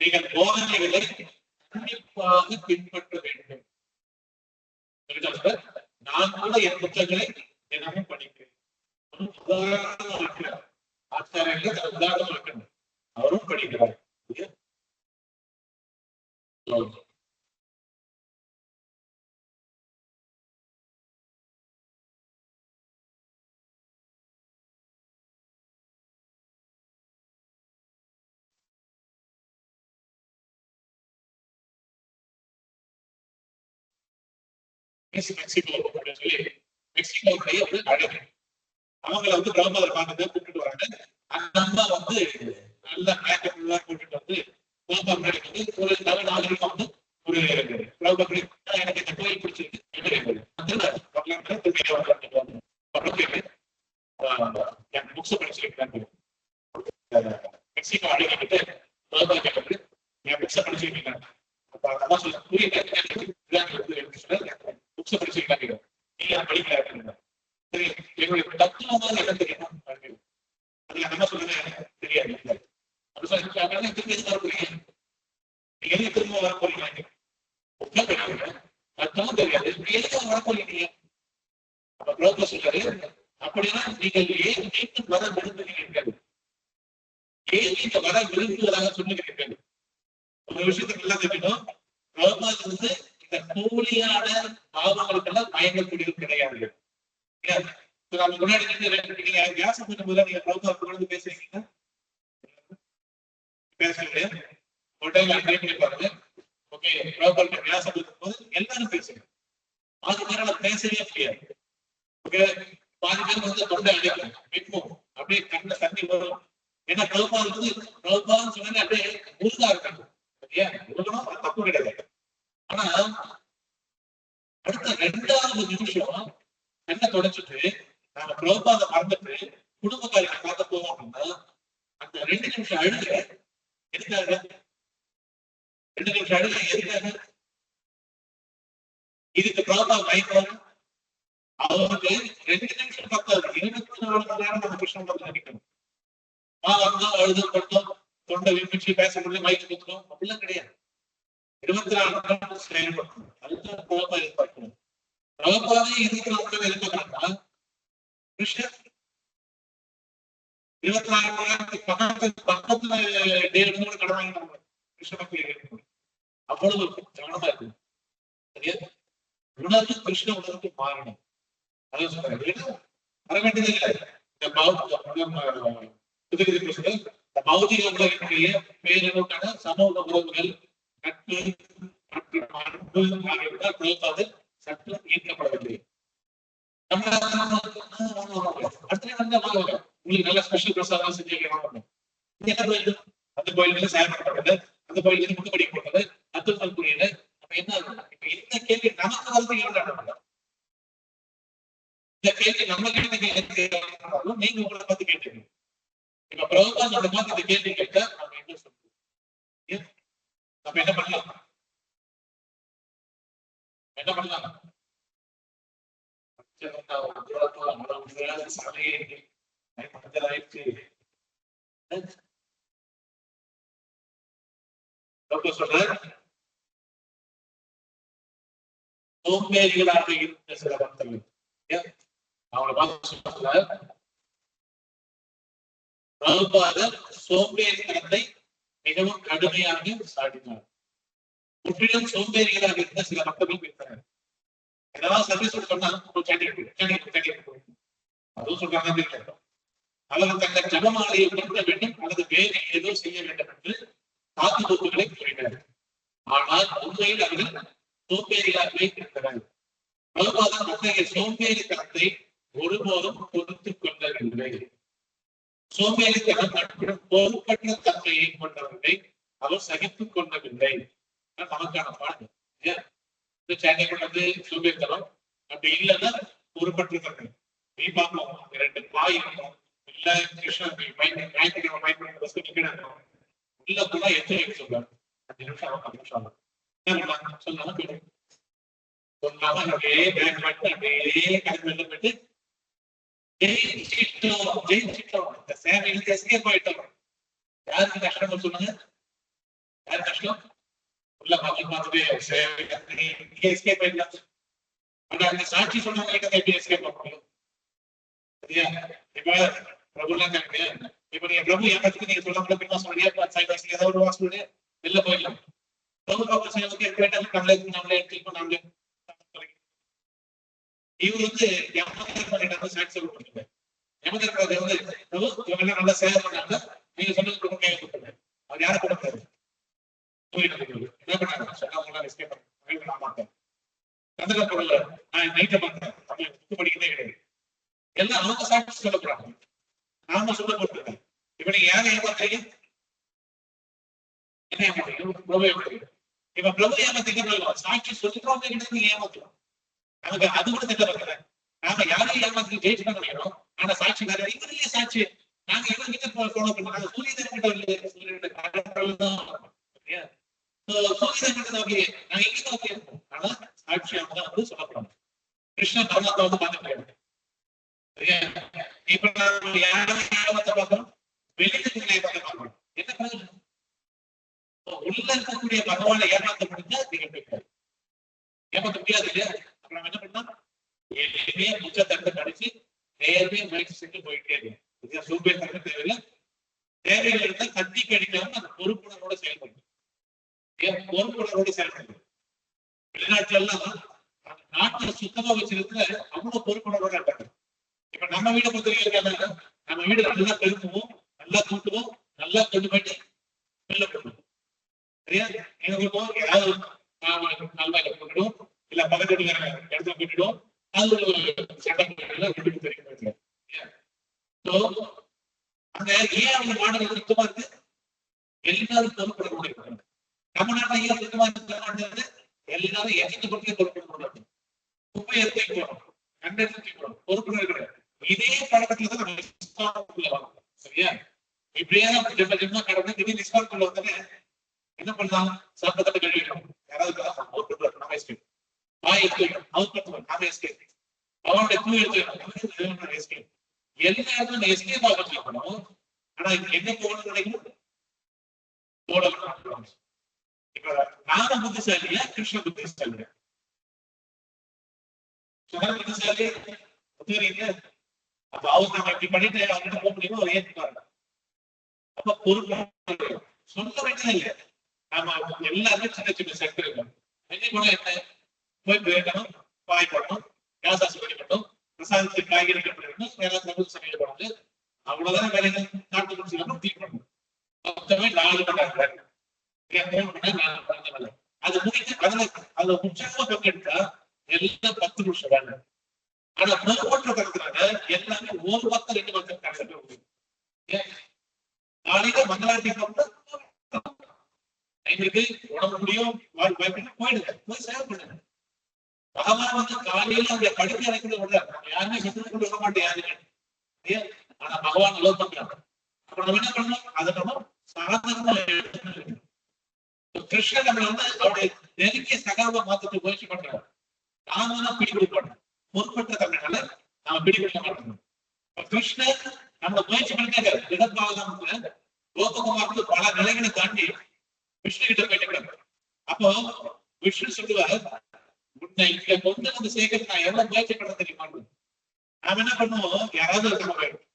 நீங்கள் போதனைகளை கண்டிப்பாக பின்பற்ற வேண்டும். நான் கூட என் புத்தகங்களை தினமும் படிக்கிறேன். உதாரணமா இருக்கிறார். ஆச்சாரியர்கள் உதாரணமா இருக்கணும். அவரும் படிக்கிறார். மெக்சிகோடைய ஒரு அழகு. அவங்களை வந்து பிரம்மதர் பார்த்து கூப்பிட்டு வராங்க. அந்த அம்மா வந்து நல்ல மேக்கப் எல்லாம் கூட்டிட்டு வந்து ஒரு நாகரிகம் வந்து ஒரு எனக்கு இந்த கோயில் பிடிச்சிருக்கு. என் புக்ஸ் படிச்சிருக்கேன். மெக்சிகோ அழகிட்டு என் புக்ஸை படிச்சிருக்கீங்க. அதான் சொல்ல புரியல. புக்ஸை படிச்சிருக்காங்க. நீங்க படிக்கல. சரி, எங்களுடைய தத்துவமா என்ன தெரியுமா? அது என்ன சொல்லுங்க தெரியாது. நீங்க எதுக்கு திரும்ப வர போறீங்க? தத்துவம் தெரியாது. எதுக்காக வர போறீங்க? அப்ப ப்ரோக்ரஸ் சொல்றாரு, அப்படின்னா நீங்கள் ஏன் மீண்டும் வர விரும்புகிறீர்கள்? ஏன் நீங்க வர விரும்புவதாக சொல்லுகிறீர்கள்? ஒரு விஷயத்துக்கு எல்லாம் தெரியும். வந்து இந்த போலியான பாவங்களுக்கெல்லாம் பயங்கக்கூடியது கிடையாது. முன்னாடி நீங்க வியாசம் பண்ணும்போது நீங்க பிரபுத்வா பேசுறீங்க பேசுறது ஒரு டைம் ட்ரை பண்ணி பாருங்க. ஓகே, பிரபுத்வா வியாசம் பண்ணும்போது எல்லாரும் பேசுங்க. பாதி பேரால பேசவே முடியாது. ஓகே, பாதி பேர் வந்து தொண்டை அடைக்கும், வெட்கும், அப்படியே கண்ணில் தண்ணி வரும். ஏன்னா பிரபுத்வா வந்து பிரபுத்வான்னு சொன்னா அப்படியே முருகா இருக்காங்க. முருகனும் தப்பு கிடையாது. ஆனா அடுத்த 2வது நிமிஷம் என்ன தொடச்சிட்டு நாம பிரபுபாத மறந்துட்டு குடும்பக்காரிகளை பார்க்க போவோம் அப்படின்னா அந்த 2 நிமிஷம் அழுக எதுக்காக? 2 நிமிஷம் அழுக எதுக்காக? இதுக்கு பிரபுபாத மயக்கம் அவருக்கு 2 நிமிஷம் பத்தாது, 24 மணி நேரம் நம்ம கிருஷ்ணன் பக்கம் நினைக்கணும். அழுது பட்டோம், தொண்டை விமிச்சு பேச முடியும், மைக்கு கொடுக்கணும் அப்படிலாம் கிடையாது. 24 மணி நேரம் செயல்படணும். அதுதான் பிரபா எதிர்பார்க்கணும். பிரபாவே 24 மணி நேரம் எதிர்பார்க்கறாங்கன்னா கிருஷ்ணன் 24 மணி நேரத்துக்கு பக்கத்துல டேவிடோட கடன் வாங்கினாங்க. கிருஷ்ண பக்தி அவ்வளவு கவனமா இருக்கு. சரியா? உணர்வு கிருஷ்ண உணர்வுக்கு மாறணும். அதான் சொல்றாங்க. வர வேண்டியது இல்லை. இந்த பௌதிக உலகினுடைய பேரளவுக்கான சமூக உறவுகள், நட்பு மற்றும் அன்பு ஆகியவற்றால் பிரபுபாது சட்டம் ஈர்க்கப்படவில்லை. உங்களுக்கு நல்ல ஸ்பெஷல் பிரசாதம் செஞ்சு என்ன கோயில், அந்த கோயிலுக்கு சேர் பண்ணப்பட்டது, அந்த கோயிலுக்கு முட்டுப்படி போட்டது, அத்துல் புரியல. அப்ப என்ன இப்ப என்ன கேள்வி நமக்கு வந்து இந்த கேள்வி நம்ம கிட்ட நீங்க உங்களை பார்த்து கேட்டீங்க. இப்ப பிரபுபாத் நம்ம பார்த்து இந்த கேள்வி கேட்டா நம்ம என்ன சொல்றோம்? நம்ம என்ன பண்ணலாம்? என்ன பண்ணலாம்? சொல்ற சோம்பேறிகளாக இருந்த சில பக்தர்கள் அவங்களை பார்த்து பிரபுபாதர் சோம்பேறித்தனத்தை மிகவும் கடுமையாக சாடினார். முற்றிலும் சோம்பேறிகளாக இருந்த சில மக்களும் இருக்கிறார். ஏதாவது சர்வீஸ் சொன்னா அதுவும் சொல்றாங்க. அல்லது தங்கள் ஜபமாலையை கொடுக்க வேண்டும் அல்லது வேறு ஏதோ செய்ய வேண்டும் என்று காத்து கூத்துக்களை கூறினர். ஆனால் உண்மையில் அவர்கள் சோம்பேறிகளாகவே இருக்கிறார். பிரபுபாதர் அத்தகைய சோம்பேறித்தனத்தை ஒருபோதும் பொறுத்துக் கொள்ளவில்லை. சோம்பேறித்தனம் மற்றும் பொறுப்பற்ற தன்மையை கொண்டவர்களை அவர் சகித்துக் கொள்ளவில்லை. நமக்கான பாடம் சேனை கொண்டது சோம்பேறித்தனம். அப்படி இல்லைன்னா பொறுப்பற்ற தன்மை. நீ பார்ப்போம் 2 பாய் இருக்கும், இல்ல கிருஷ்ணன் உள்ள கூட எத்தனை சொல்றாரு 5 நிமிஷம் 10 நிமிஷம் என்ன சொன்னாலும் சொல்லாம அப்படியே பேக் பண்ணிட்டு அப்படியே கலந்து வெளில போயிட்டு ஜெயிச்சிட்டோம் இந்த சேவையிலிருந்து எஸ்கேப் போயிட்டோம். யாருக்கு கஷ்டம் சொல்லுங்க? யாரு கஷ்டம்? உள்ள பார்த்துட்டு எஸ்கேப் ஆயிடலாம். ஆனா அந்த சாட்சி சொன்னவங்க எப்படி எஸ்கேப் பண்ண முடியும்? சரியா? இப்ப பிரபுலாம் இருக்கு. இப்ப நீங்க பிரபு ஏமாத்துக்கு நீங்க சொல்ல பின்னா சொல்றீங்க, ஏதாவது ஒரு வாசல் வெளில போயிடலாம். பிரபு பாப்பா செய்யறதுக்கு கேட்டாலும் நம்மளே எடுத்துக்கோ நம்மளே. இவர் வந்து பண்ணிட்டாங்க சாட்சி கொடுத்துருக்காரு. எமதற்காக வந்து பிரபு நல்லா சேவை பண்ணாங்க, நீங்க சொன்னது கொடுக்க அவர் யாரை கொடுத்தாரு? என்ன பண்ணாங்க? நைட்டை பார்த்தேன், படிக்கவே கிடையாது. எல்லாம் அவங்க சாட்சி சொல்ல போறாங்க, நாம சொல்ல போட்டுருக்கேன். இப்ப நீங்க யாரை ஏமாத்துறீங்க? என்ன ஏமாத்துறீங்க? பிரபு ஏமாத்துறீங்க. இப்ப பிரபு ஏமாத்திக்க சாட்சி சொல்லிக்கிறவங்க கிட்ட நீங்க ஏமாத்தலாம். நமக்கு அது கூட தெரிய வைக்கிறேன். நாம யாரையும் ஏமாத்தி ஜெயிச்சு நினைக்கிறோம். ஆனா சாட்சி வேற இல்லையே. சாட்சி நாங்க எங்க ஃபாலோ பண்றோம். சூரியன் கிட்ட இல்லையே, சூரியன் தான் சொல்லப்படும். கிருஷ்ண பரமாத்மா வந்து பார்த்துட்டு இப்ப பார்க்கிறோம், வெளியே பார்க்கிறோம். என்ன பிரயோஜனம்? உள்ள இருக்கக்கூடிய பகவானை ஏமாத்த முடிஞ்சா நீங்க போயிட்டாரு. ஏமாத்த முடியாது இல்லையா? அப்புறம் என்ன பண்ணா எதுவுமே முச்ச தட்டை கடிச்சு நேர்மையை முயற்சி செஞ்சு போயிட்டே இருக்கு. சூப்பர் தக்க தேவையில்லை. தேவைகள் இருந்தா கத்தி கடிக்காம அந்த பொறுப்புணர்வோட செயல்படும். பொறுப்புணர்வோட செயல்படுது. வெளிநாட்டுல எல்லாம் நாட்டை சுத்தமா வச்சிருக்கிற அவ்வளவு பொறுப்புணர்வோட இருக்காங்க. இப்ப நம்ம வீடை பொறுத்த வரைக்கும் நம்ம வீடு நல்லா பெருக்குவோம், நல்லா கூட்டுவோம், நல்லா கொண்டு போயிட்டு வெளில போடுவோம். சரியா? எங்களுக்கு ஏதாவது நல்வாயில போட்டுடும், இல்ல பக்கத்து இடத்துல போட்டுடும். அது ஒரு சட்டம் தெரியும். அங்க ஏன் அவங்க நாடுகள் சுத்தமா இருக்கு? எல்லாரும் பொறுப்புணர்வோட இருக்காங்க. நம்ம நாட்டில் ஏன் சுத்தமா இருக்கு? எல்லாரும் எச்சத்தை பற்றி பொறுப்புணர்வோட இருக்கும். குப்பை எடுத்து போறோம், கண்ட எடுத்து போறோம், பொறுப்புணர்வு கிடையாது. இதே பழக்கத்துலதான் நம்ம வாங்க. சரியா? இப்படியே ஜென்ம கடவுள் திடீர் நிஸ்காரத்துல வந்தாலே என்ன பண்ணலாம்? சாப்பிட்டத்தை கழுவிடும். யாராவது நாம எஸ்கேப் அவனுடைய தூய் எடுத்து எஸ்கேப் எல்லாருமே எஸ்கேப் ஆகணும். ஆனா என்ன போகணும் நினைக்கணும் இப்ப ஞான புத்திசாலியா கிருஷ்ண புத்திசாலியா? புத்திசாலி புத்திரீங்க. அப்ப அவர் நம்ம இப்படி பண்ணிட்டு அவங்ககிட்ட போக முடியுமோ அவர் ஏற்றுப்பாரு. அப்ப பொறுப்பு சொல்ல வேண்டியது இல்லை. நாம எல்லாருமே சின்ன சின்ன சென்டர் என்ன கூட என்ன போய் வேண்டணும், பாய் போடணும், கேசாசு பண்ணிக்கணும், பிரசாதத்துக்கு காய்கறி கட்டணும், எல்லாத்தையும் சமையல் பண்ணது அவ்வளவுதான் வேலைகள். நாட்டு முடிச்சு தீ பண்ணணும். மொத்தமே 4 மணி நேரம், 3 மணி நேரம். அது முடிஞ்சு அதுல முக்கியமா பங்கெடுத்தா எல்லாம் 10 நிமிஷம் வேலை. ஆனா போன்ற கருத்துனால எல்லாமே 1 பக்கம் 2 பக்கம் கணக்கு. நாளைக்கு மங்களாட்டி எங்களுக்கு உடம்பு முடியும் போயிடுங்க, போய் சேவை பண்ணுங்க. பகவான் வந்து காலையில அந்த படுக்கை அடைக்கிறது விட யாருமே செத்து விட மாட்டேன். ஆனா பகவான் லோ பண்றாங்க. அப்ப நம்ம என்ன பண்ணணும்? அதை நம்ம சாதாரண கிருஷ்ணன் நம்மள வந்து அவருடைய நெருங்கிய சகாவை மாத்தத்துக்கு முயற்சி பண்றாரு. நாம தான் பிடிபிடிப்போம். பொறுப்பற்ற தன்மைனால நாம பிடிபிடிக்க மாட்டோம். கிருஷ்ணன் நம்மள முயற்சி பண்ணிட்டாங்க. இடப்பாவதான் கோபகுமாருக்கு பல நிலைகளை தாண்டி விஷ்ணு கிட்ட போயிட்டு அப்போ விஷ்ணு சொல்லுவார், உன்னை இங்க கொண்டு வந்து சேர்க்க நான் எவ்வளவு முயற்சி பண்ண தெரியுமா? நாம என்ன பண்ணுவோம்? யாராவது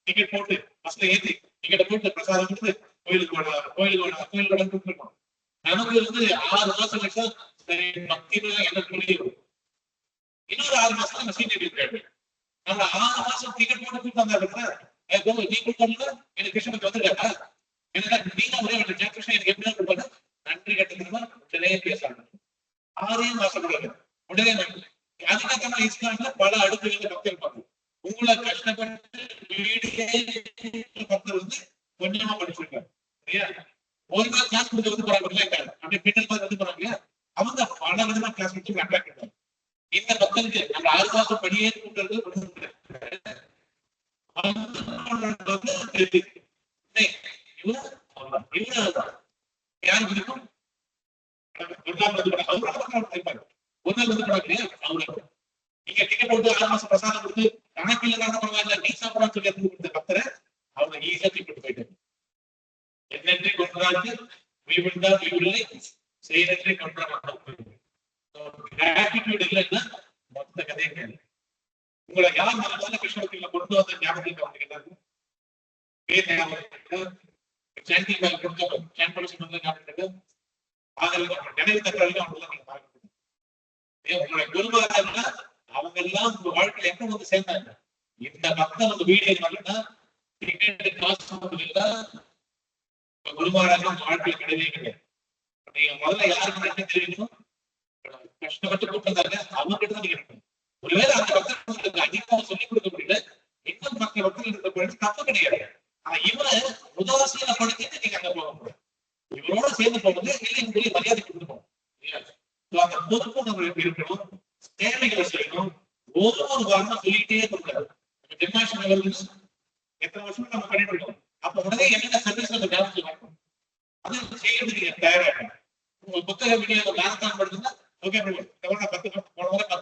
டிக்கெட் போட்டு பஸ்ல ஏத்தி டிக்கெட்டை போட்டு பிரசாதம் கொடுத்து கோயிலுக்கு கூப்பிட்டுருக்கோம். நமக்கு வந்து 6 மாசம் லட்சம் பக்தினா என்ன புரியும். இன்னொரு 6 மாசம் நம்ம சீனியர் இருக்காரு. நம்ம 6 மாசம் டிக்கெட் போட்டு கூப்பிட்டு வந்தா நீ கூப்பிட்டு எனக்கு கிருஷ்ணனுக்கு வந்துருக்கா? எனக்கு நீங்க ஒரே கிருஷ்ணன் எனக்கு எப்படி கொடுப்பாங்க? நன்றி கட்டத்துக்கு உடனே பேசாங்க. 6 மாசம் உடனே அதுக்கப்புறமா இஸ்லாம்ல பல அடுக்குகள் பக்தர் இருப்பாங்க. உங்களை கஷ்டப்பட்டு பக்தர் வந்து கொஞ்சமா படிச்சிருக்காங்க. சரியா? ஒரு நாள் கிளாஸ் கொடுத்து வந்து போறாங்க. அப்படியே பின்னல் மாதிரி வந்து போறாங்க. அவங்க பல விதமா கிளாஸ் கொடுத்து அட்ராக்ட் பண்றாங்க. இந்த பக்தருக்கு நம்ம 6 மாசம் படியே கூட்டுறது யாரு பிடிக்கும்? நீங்க டிக்கெட் போட்டு 6 மாசம் பிரசாதம் கொடுத்து கணக்கில் பரவாயில்ல நீ சாப்பிடான்னு சொல்லி கொடுத்த பக்தரை அவங்க ஈஸியா தூக்கிட்டு போயிட்டு என்னென்றே கொண்டாந்து செய்யறதே கொண்டாட இல்லைன்னா மொத்த கதையை கேள்வி. உங்களை யார் மனதால கிருஷ்ணபக்தியில கொண்டு வந்த ஞாபகத்தை வந்து கேட்டாங்க. பேர் ஞாபகம் கொடுத்தோம் ஞாபகம் நினைவு தக்கவர்கள் அவங்கள நீங்க பார்க்க உங்களுடைய குருவாரா அவங்க எல்லாம் உங்க வாழ்க்கையில எப்ப வந்து சேர்ந்தாங்க? இந்த பக்தன் வந்து வீடியோ வரலன்னா டிக்கெட் காசு குருவாராக உங்க வாழ்க்கையில கிடையவே கிடையாது. நீங்க முதல்ல யாருக்கு என்ன தெரிவிக்கணும்? கஷ்டப்பட்டு கூப்பிட்டாங்க அவங்க கிட்ட தான் நீங்க இருக்கணும். ஒருவேளை அந்த பக்தர்களுக்கு அதிகமா சொல்லிக் கொடுக்க முடியல, இன்னும் மற்ற பக்தர்கள் இருக்க தப்பு கிடையாது. ஆனா இவரை உதாசீன படுத்திட்டு நீங்க அங்க போக முடியும். இவரோட சேர்ந்து போகுது இல்லைன்னு சொல்லி மரியாதை கொடுக்கணும். அந்த பொறுப்பு நம்ம இருக்கணும், சேவைகளை செய்யணும். ஒவ்வொரு வாரமும் சொல்லிட்டே கொடுக்காது. ஜென்மாஷன் எத்தனை வருஷம் நம்ம பண்ணிட்டு இருக்கோம். அப்ப உடனே என்னென்ன சர்வீஸ் நம்ம ஞாபகத்தில் வரணும், அது செய்யறதுக்கு நீங்க தயாராக உங்க புத்தக விநியோகம் மேரத்தான் படுத்துன்னா ஓகே 10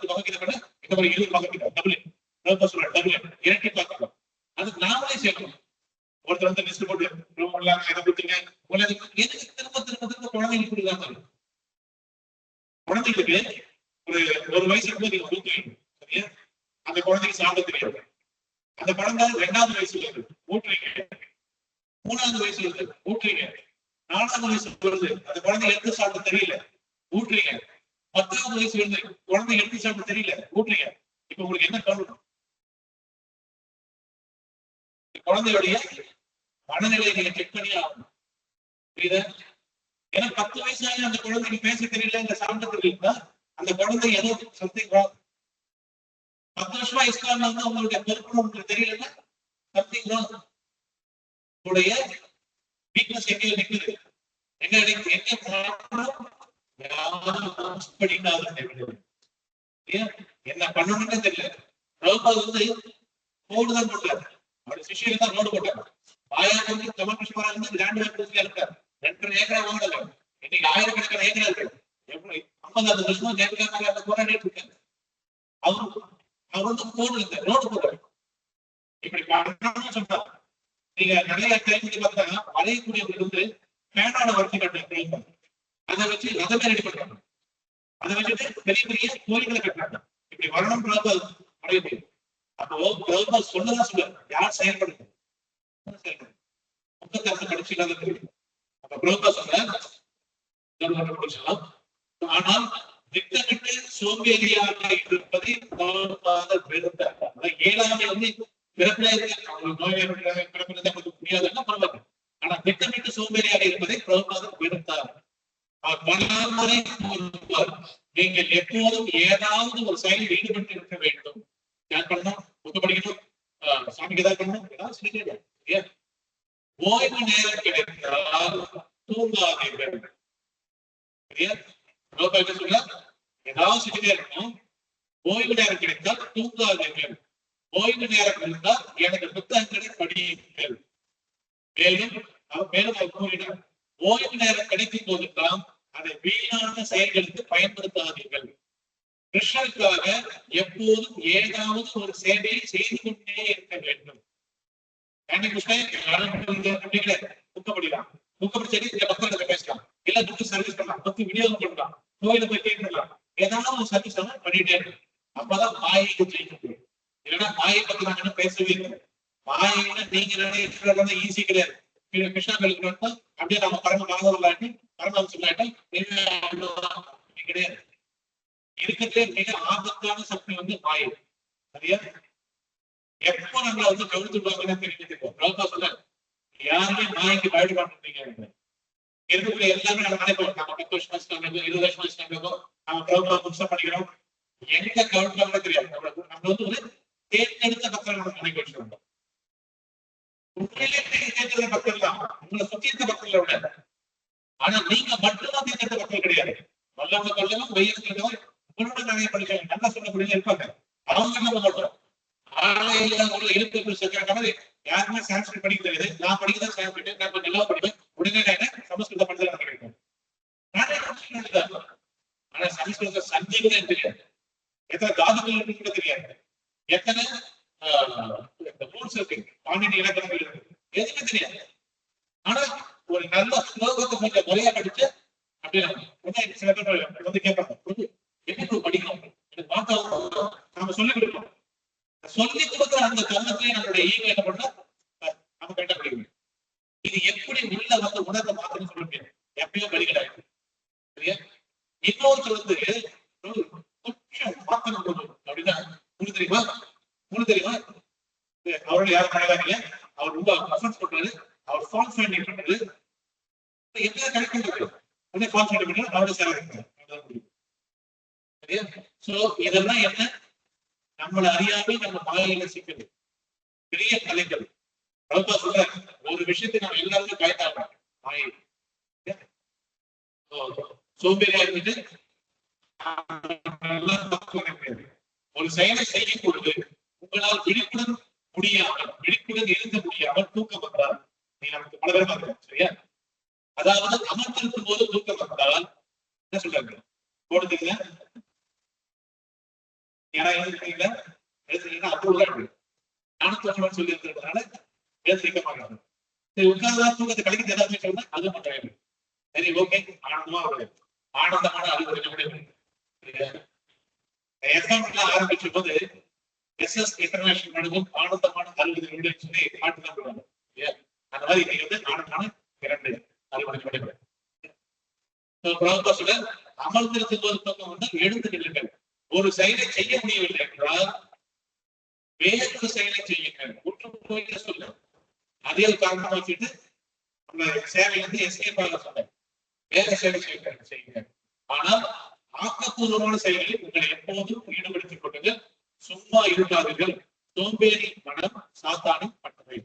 பகுதியில பண்ண இந்த மாதிரி 20 பகுதியில டபுள் இரட்டி பார்க்கலாம். அதுக்கு நாமளே சேர்க்கணும். ஒருத்தர் வந்து லிஸ்ட் போட்டு எதை கொடுத்தீங்க எதுக்கு திரும்ப குழந்தைங்களுக்கு கொடுக்காம குழந்தைங்களுக்கு ஒரு வயசு இருக்கும்போது நீங்க ஊற்றுவீங்க. சரியா? அந்த குழந்தைக்கு சாப்பிட தெரியாது. அந்த குழந்தை 2வது வயசுல இருக்கு ஊற்றுவீங்க, 3வது வயசுல இருக்கு ஊற்றுவீங்க, 4வது வயசுல வருது அந்த குழந்தை எடுத்து சாப்பிட தெரியல ஊற்றுவீங்க, 10வது வயசு வருது குழந்தை எடுத்து சாப்பிட தெரியல ஊற்றுவீங்க. இப்ப உங்களுக்கு என்ன கவனம்? குழந்தையுடைய மனநிலையை நீங்க செக் பண்ணி ஆகணும். புரியுதா? ஏன்னா 10 வயசாக அந்த குழந்தைக்கு பேச தெரியல, இந்த சாப்பிட தெரியல, அந்த குழந்தை ஏதோ சம்திங் ராங். 10 வருஷமா இஸ்லாம்ல வந்து உங்களுடைய பொறுப்பு உங்களுக்கு தெரியலன்னா சம்திங் ராங். உங்களுடைய வீக்னஸ் எங்க நிற்குது, என்ன பண்ணணும்னு தெரியல. பிரபுபாத் வந்து ரோடு தான் போட்டாரு, அவருடைய சிஷியர்கள் தான் ரோடு போட்டாங்க. ஆயிரம் வந்து கமர்ஷியல் இருந்து லேண்ட் இருக்காரு. 2.5 ஏக்கரா வாங்கல, இன்னைக்கு ஆயிரக்கணக்கான ஏக்கரா இருக்கு. 50 வருஷமா போராடிட்டு இருக்காரு. அவரு அவர் வந்து போர்டு இந்த ரோடு போடுறாரு. இப்படி பண்ணணும்னு சொல்றா. நீங்க நிறைய டைம் பார்த்தா வரையக்கூடியவர்கள் வந்து பேனோட வரிசை கட்டுறாங்க. அதை வச்சு ரதமே ரெடி பண்றாங்க. அதை வச்சுட்டு பெரிய பெரிய கோயில்களை கட்டுறாங்க. இப்படி வரணும் அடைய முடியும். அப்போ சொல்லதான் சொல்லுவாங்க யார் செயல்படுது முக்கத்தரசு படிச்சுக்காத தெரியும். அப்ப பிரபா சொல்ல ஆனால் திட்டமிட்டு சோம்பேறியாக இருப்பதை வெறுத்தார். ஏழாமை வந்து பிறப்பிலே பிறப்பிலே முடியாதுன்னா பரவாயில்ல. ஆனா திட்டமிட்டு சோம்பேறியாக இருப்பதை பிரபுபாதர் வெறுத்தார். பலமுறை நீங்கள் எப்போதும் ஏதாவது ஒரு செயலில் ஈடுபட்டு இருக்க வேண்டும். யார் பண்ணணும்? புக்கு படிக்கணும், சாமிக்கு ஏதாவது பண்ணணும், ஏதாவது செய்ய. ஓய்வு நேரம் கிடைத்தால் தூங்காதீர்கள். சொல்ல ஏதாவது செஞ்சுட்டே இருக்கணும். ஓய்வு நேரம் கிடைத்தால் தூங்காதீர்கள். ஓய்வு நேரம் இருந்தால் எனக்கு புத்தகங்களை படியுங்கள். மேலும் அவர் கூறினார், ஓய்வு நேரம் கிடைக்கும் போதுதான் அதை வீணான செயல்களுக்கு பயன்படுத்தாதீர்கள். கிருஷ்ணருக்காக எப்போதும் ஏதாவது ஒரு சேவையை செய்து கொண்டே இருக்க வேண்டும். ஊக்கப்படலாம், ஊக்கப்படி மக்கள் பேசலாம், இல்ல புக்கு சர்வீஸ் பண்ணலாம், புக்கு விநியோகம் பண்ணலாம், கோயில போய் கேட்கலாம், ஏதாவது ஒரு சர்வீஸ் பண்ணிட்டே இருக்கு. அப்பதான் மாயைக்கு ஜெயிக்க முடியும். இல்லைன்னா மாயை பத்தி நாங்க பேசவே இல்லை. மாயைன்னா நீங்க ஈஸி கிடையாது. கிருஷ்ணா கோயிலுக்கு அப்படியே நம்ம பரம மாதவர்களாட்டி பரமஹம்சம் சொல்லாட்டி கிடையாது. இருக்கிறதே மிக ஆபத்தான சக்தி வந்து மாயை. சரியா? எப்போ நம்மள வந்து கவுத்துடுவாங்கன்னு தெரிஞ்சுக்கோ. பிரபா சொல்ல யாருமே மாயைக்கு பயப்படாமீங்க. இருக்கிற எல்லாமே நம்ம நினைப்போம், நம்ம 10 வருஷம் வச்சுட்டாங்க, 20 வருஷம் வச்சுட்டாங்க, நம்ம பிரபா புதுசா படிக்கிறோம். எங்க கவுத்துவாங்க தெரியாது. நம்ம வந்து ஒரு தேர்ந்தெடுத்த மக்கள் நம்ம நினைக்க வச்சுருக்கோம். உண்மையிலே தேர்ந்தெடுத்த மக்கள் தான், உங்களை சுத்தி இருக்க மக்கள் விட. ஆனா நீங்க மட்டும்தான் தேர்ந்தெடுத்த மக்கள் கிடையாது. வல்லவங்க கொள்ளவும் வெய்யவங்க உங்களோட நிறைய படிச்சாங்க, நல்லா சொல்லக்கூடிய இருப்பாங்க. அவங்க நம்ம மட்டும் யாருமே சான்ஸ்கிரிட் படிக்க தெரியாது. நான் படிக்கதான் சான்ஸ்கிரிட், நான் கொஞ்சம் நல்லா படிப்பேன். உடனே நான் சமஸ்கிருத படிதான் கிடைக்கும். ஆனா சமஸ்கிருத சந்திக்கிறேன் தெரியாது. எத்தனை தாதுகள் கூட தெரியாது. எத்தனை ரூல்ஸ் இருக்கு, பாண்டியன் இலக்கணங்கள் இருக்கு, எதுவுமே தெரியாது. ஆனா ஒரு நல்ல ஸ்லோகத்தை கொஞ்சம் முறையா படிச்சு அப்படின்னு சில பேர் வந்து கேட்பாங்க, எப்படி படிக்கணும், எனக்கு வார்த்தை நாம சொல்லிக் கொடுக்கணும். சொல்லி கொடுக்குற அந்த தருணத்திலே நம்மளுடைய ஈகோ என்ன பண்ணா நம்ம கரெக்டா படிக்கணும். இது எப்படி உள்ள வந்து உணர்ந்த மாத்திரம் சொல்ல முடியாது. எப்பயோ வழிகளாயிருக்கு. சரியா? இன்னொருத்தர் வந்து கொஞ்சம் மாத்தணும் அப்படின்னா முழு தெரியுமா, அவரோட யாரும் கிடையாது. அவர் ரொம்ப அஃபர்ட்ஸ் பண்றாரு. அவர் ஃபால்ஸ் ஃபைண்டிங் பண்றாரு. எங்க கரெக்ட் பண்றாரு, உடனே ஃபால்ஸ் ஃபைண்டிங் பண்றாரு, அவரோட சேர வைக்கிறார். சரியா? சோ இதெல்லாம் என்ன, நம்மளை அறியாமே நம்ம மாயையில சிக்குது. பெரிய கலைகள் பிரபா சொல்ற ஒரு விஷயத்தை நம்ம எல்லாருமே பயந்தாங்க மாயை. சோம்பேறியா இருந்துட்டு ஒரு செயலை செய்யும் பொழுது உங்களால் விழிப்புடன் இருக்க முடியாமல் தூக்கம் வந்தால், நீ நமக்கு பல பேர் பார்க்கிறேன். சரியா? அதாவது அமர்ந்திருக்கும் போது தூக்கம் வந்தால் என்ன சொல்றாங்க, போடுறீங்களா யாரா எழுதுறீங்களா, எழுதுறீங்கன்னா அப்போ நானும் தூக்கணும்னு சொல்லி இருக்கிறதுனால எழுதிக்க மாட்டாங்க. சரி, உட்கார்ந்து தூக்கத்தை கழிக்க ஏதாவது சொன்னா அது மாட்டாங்க. சரி, ஓகே, ஆனந்தமான அறிவுரை. ஆரம்பிக்கும் போது SS இன்டர்நேஷனல் நடக்கும் ஆனந்தமான 60 நிமிடம் சொல்லி பாட்டுதான் போடுவாங்க. அந்த மாதிரி இன்னைக்கு வந்து ஆனந்தமான 2 அறிவுரை. அமர்ந்திருக்கும் போது தூக்கம் வந்து எழுந்து நில்லுங்கள். ஒரு செயலை செய்ய முடியவில்லை என்றால் வேறொரு செயலை செய்யுங்கள். உற்று சொல்ல அதே காரணமா வச்சுட்டு அந்த சேவை வந்து எஸ்கேப் ஆக சொன்ன வேற சேவை செய்யுங்க. ஆனால் ஆக்கப்பூர்வமான செயலில் உங்களை எப்போதும் ஈடுபடுத்திக் கொண்டது. சும்மா இருக்காதீர்கள். சோம்பேறி மனம் சாத்தானின் பட்டவை.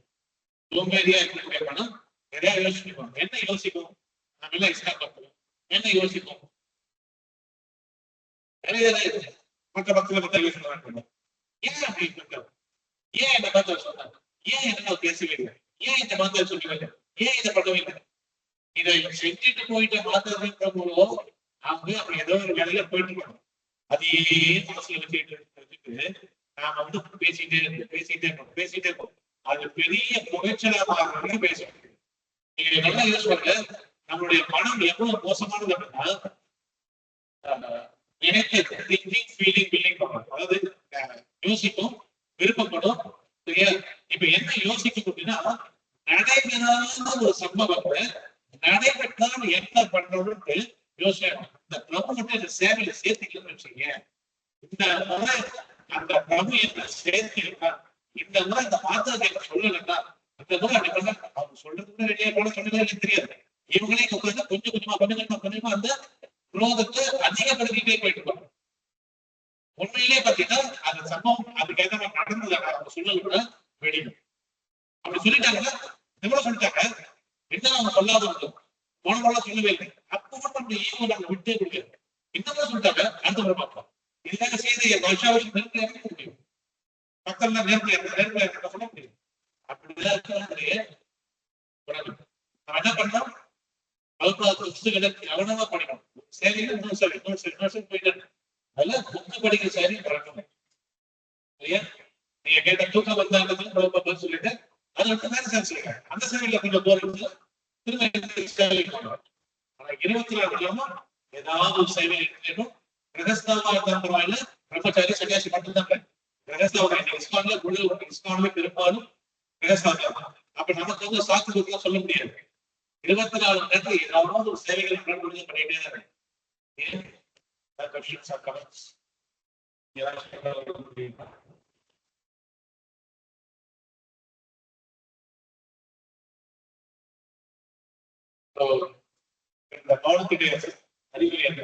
சோம்பேறியா இருக்கக்கூடிய மனம் நிறைய யோசிக்கும். என்ன யோசிக்கும்? நம்ம எல்லாம் எக்ஸ்ட்ரா பார்க்கலாம். என்ன யோசிக்கும்? நிறைய மற்ற பக்தர்களை பத்தி யோசிக்க. ஏன் அப்படி இருக்கிறது? ஏன் இந்த மதத்தை சொன்னாங்க? ஏன் என்ன பேசவில்லை? ஏன் இந்த மதத்தை சொல்லவில்லை? ஏன் இதை பண்ணவில்லை? இதை செஞ்சுட்டு போயிட்டு மாத்திரன்ற மூலம் அவங்க அப்படி ஏதோ ஒரு வேலையில போயிட்டு இருக்காங்க. அதையே மனசுல வச்சுட்டு நாம வந்து பேசிட்டே இருக்கோம் அது பெரிய புகைச்சலாக பேசும். நீங்க நல்லா யூஸ் பண்ணுங்க. நம்மளுடைய மனம் எவ்வளவு மோசமானது அப்படின்னா அதாவது யோசிக்கும், விருப்பப்படும். இப்ப என்ன யோசிக்கும் அப்படின்னா நடைபெறாத ஒரு சம்பவத்தை நடைபெற்றால் என்ன பண்றோம்னு யோசிக்கணும். இந்த பிரபு மட்டும் இந்த சேவையில சேர்த்துக்கணும்னு வச்சுக்கீங்க. இந்த முறை அந்த பிரபு என்ன சேர்த்துக்கிட்டா, இந்த முறை இந்த பாத்திரத்தை சொல்லலன்னா இந்த முறை அப்படி பண்ண அவங்க சொல்றதுக்கு ரெடியா போல சொன்னதே எனக்கு தெரியாது. இவங்களே உட்காந்து கொஞ்சம் கொஞ்சமா அந்த குரோதத்தை அதிகப்படுத்திட்டே போயிட்டு இருப்பாங்க. உண்மையிலே பாத்தீங்கன்னா அந்த சம்பவம் அதுக்கேற்ற நடந்தது அவங்க சொல்லல வெளியும் அப்படி சொல்லிட்டாங்க. எவ்வளவு சொல்லிட்டாங்க என்ன அவங்க சொல்லாத போனவெல்லாம் சொல்லவே இல்லை. அப்ப மட்டும் அந்த ஈவோ நாங்க விட்டே கொடுக்கல. இன்னமும் சொல்லிட்டாங்க அடுத்த முறை பார்ப்போம். இதுக்காக செய்தி வருஷம் நெருப்பு இறக்க முடியும். மக்கள் நேரத்துல சொல்ல முடியும். அப்படிதான் என்ன பண்ணோம் கவனமா படிக்கணும். சரிங்க இன்னொரு போயிட்டு அதெல்லாம் புக்கு படிக்கிற சரி பறக்கணும் இல்லையா? நீங்க கேட்ட தூக்கம் வந்தாங்க சொல்லிட்டு அது வந்து வேற சார் சொல்லுங்க. அந்த சேவையில கொஞ்சம் தூரம் திரும்ப ஆனா 24 மணி ஏதாவது ஒரு சேவை இருக்கணும். கிரகஸ்தாவா இருந்தா பரவாயில்ல, பிரம்மச்சாரி சன்னியாசி மட்டும்தான் கிரகஸ்தாவா. இஸ்கான்ல குழு இஸ்கான்ல பெரும்பாலும் கிரகஸ்தாவா. அப்ப நமக்கு வந்து சாஸ்திரத்துல சொல்ல முடியாது. 24 மணி நேரத்துல ஏதாவது ஒரு சேவைகளை பண்ணிட்டே தான் இருக்கு. Questions or comments? So, இந்த பாடத்துடைய அறிவு என்ன?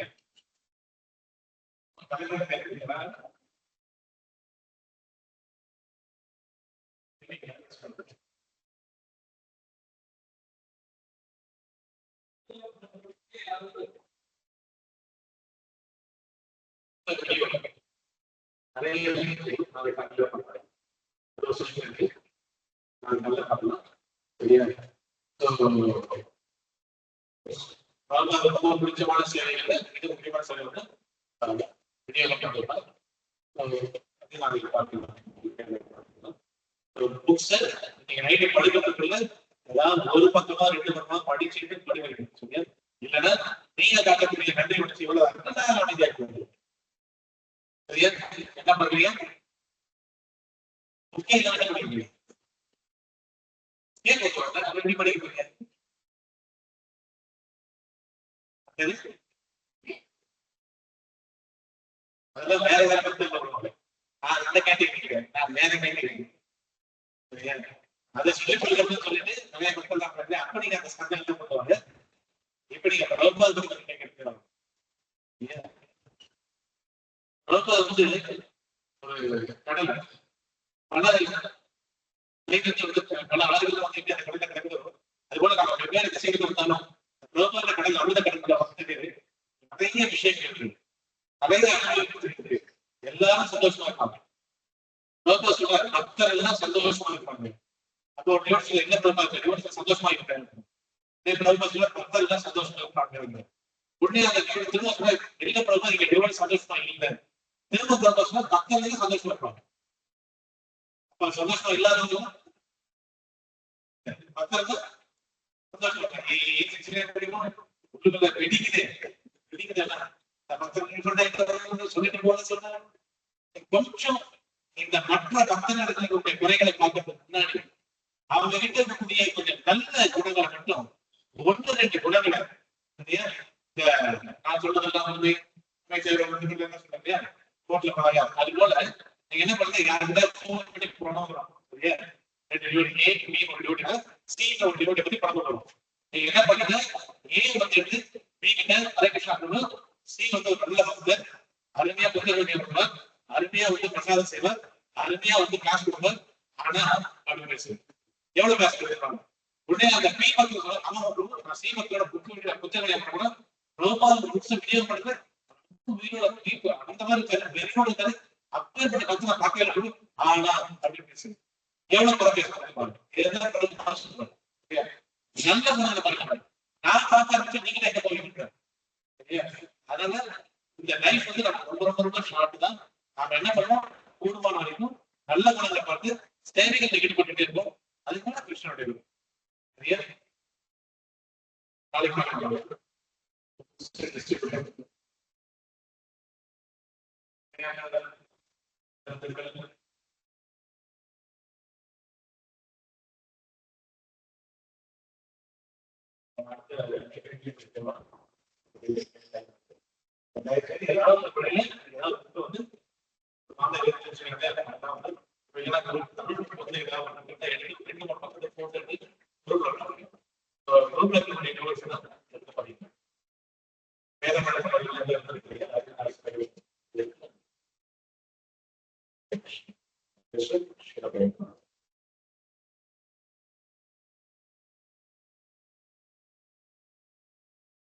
பிடிச்சமான சேவைகள்ல மிக முக்கியமான சேவை வந்து புக்ஸ் நீங்க நைட்டு படிக்கிறதுக்குள்ள ஏதாவது ஒரு பக்கமா 2 பக்கமா படிச்சுட்டு படிக்கிறீங்க. இல்லைன்னா நீங்க காட்டக்கூடிய நன்றி உணர்ச்சி எவ்வளவு அமைதியாக என்ன பண்றீங்க? எப்படி படிக்கிறீங்க? அதெல்லாம் வேற வேற அந்த கேட்டீங்க நான் வேற கேட்டீங்க அதை சொல்லி சொல்லிட்டு நிறைய மக்கள் தான் பண்றேன். அப்ப நீங்க அந்த சந்தேகத்தை பண்ணுவாங்க. இப்ப நீங்க கேட்கிறாங்க வந்து ஒரு கடல் பல ஆளுகள் வந்து அந்த கடல கிடக்குதோ அது போல நம்ம வெவ்வேறு திசைகள் இருந்தாலும் கடல் அமிர்த கடற்கரை வந்து நிறைய விஷயங்கள் இருக்கு. நிறைய இருக்கு. எல்லாரும் சந்தோஷமா இருப்பாங்க. பக்தர் எல்லாம் சந்தோஷமா இருப்பாங்க. அப்போ என்ன பிரபாகர் சந்தோஷமா இருக்காங்க. பக்தர் எல்லாம் சந்தோஷமா இருப்பாங்க. உடனே அந்த திரும்ப எல்லா பிரபா இங்க டிவோர்ஸ் சந்தோஷமா இல்லை. திரும்ப பிரபா பக்தர்களையும் சந்தோஷமா இருப்பாங்க. அப்ப சந்தோஷமா இல்லாதவங்க பக்தர்கள் சந்தோஷமா இருக்காங்க. சொல்லிட்டு போல சொன்ன கொஞ்சம் இந்த மற்ற பக்தர்களுடைய குறைகளை பார்க்கறதுக்கு முன்னாடி அவங்க கிட்ட இருக்கக்கூடிய கொஞ்சம் நல்ல குணங்களை மட்டும் 1-2 குணங்களை நான் சொல்றதெல்லாம் வந்து சொல்றேன் கோட்ல பழையா அது போல நீங்க என்ன பண்ணுங்க யாருக்கிட்ட போன் பண்ணி போனோம் சரியா 2 டியூட்டி C ஒரு டியூட்டி பத்தி பணம் பண்ணுவோம். நீங்க என்ன பண்ணுங்க A வந்து B கிட்ட ஹரே கிருஷ்ணா சொல்லணும். C வந்து ஒரு நல்ல பக்தர், அருமையா புத்தகம் அருமையா வந்து பிரசாதம் செய்வார், அருமையா வந்து காசு கொடுப்பார். ஆனா அப்படி பேசுவார். எவ்வளவு காசு கொடுப்பாங்க உடனே அந்த பி மக்கள் அவன் சி மக்களோட புத்தகங்களை கூட ரோபால் புக்ஸ் விநியோகம் பண்ணுறது அந்த மாதிரி வெறியோட கதை அப்பேற்பட்ட கருத்து நான் பார்க்கவே ஆனா அப்படின்னு பேசுது. எவ்வளவு குறை பேசுவாங்க நல்ல குணங்களை பார்க்க நான் பார்க்க ஆரம்பிச்சு நீங்க எங்க போயிருக்க. அதனால இந்த லைஃப் வந்து நம்ம ரொம்ப ரொம்ப ரொம்ப ஷார்ட் தான். நாம என்ன பண்ணுவோம் கூடுமான வரைக்கும் நல்ல குணங்களை பார்த்து சேவைகள் ஈடுபட்டுட்டே இருக்கும். அதுக்கான கிருஷ்ணனுடைய விருப்பம். சரியா? நாளைக்கு வேற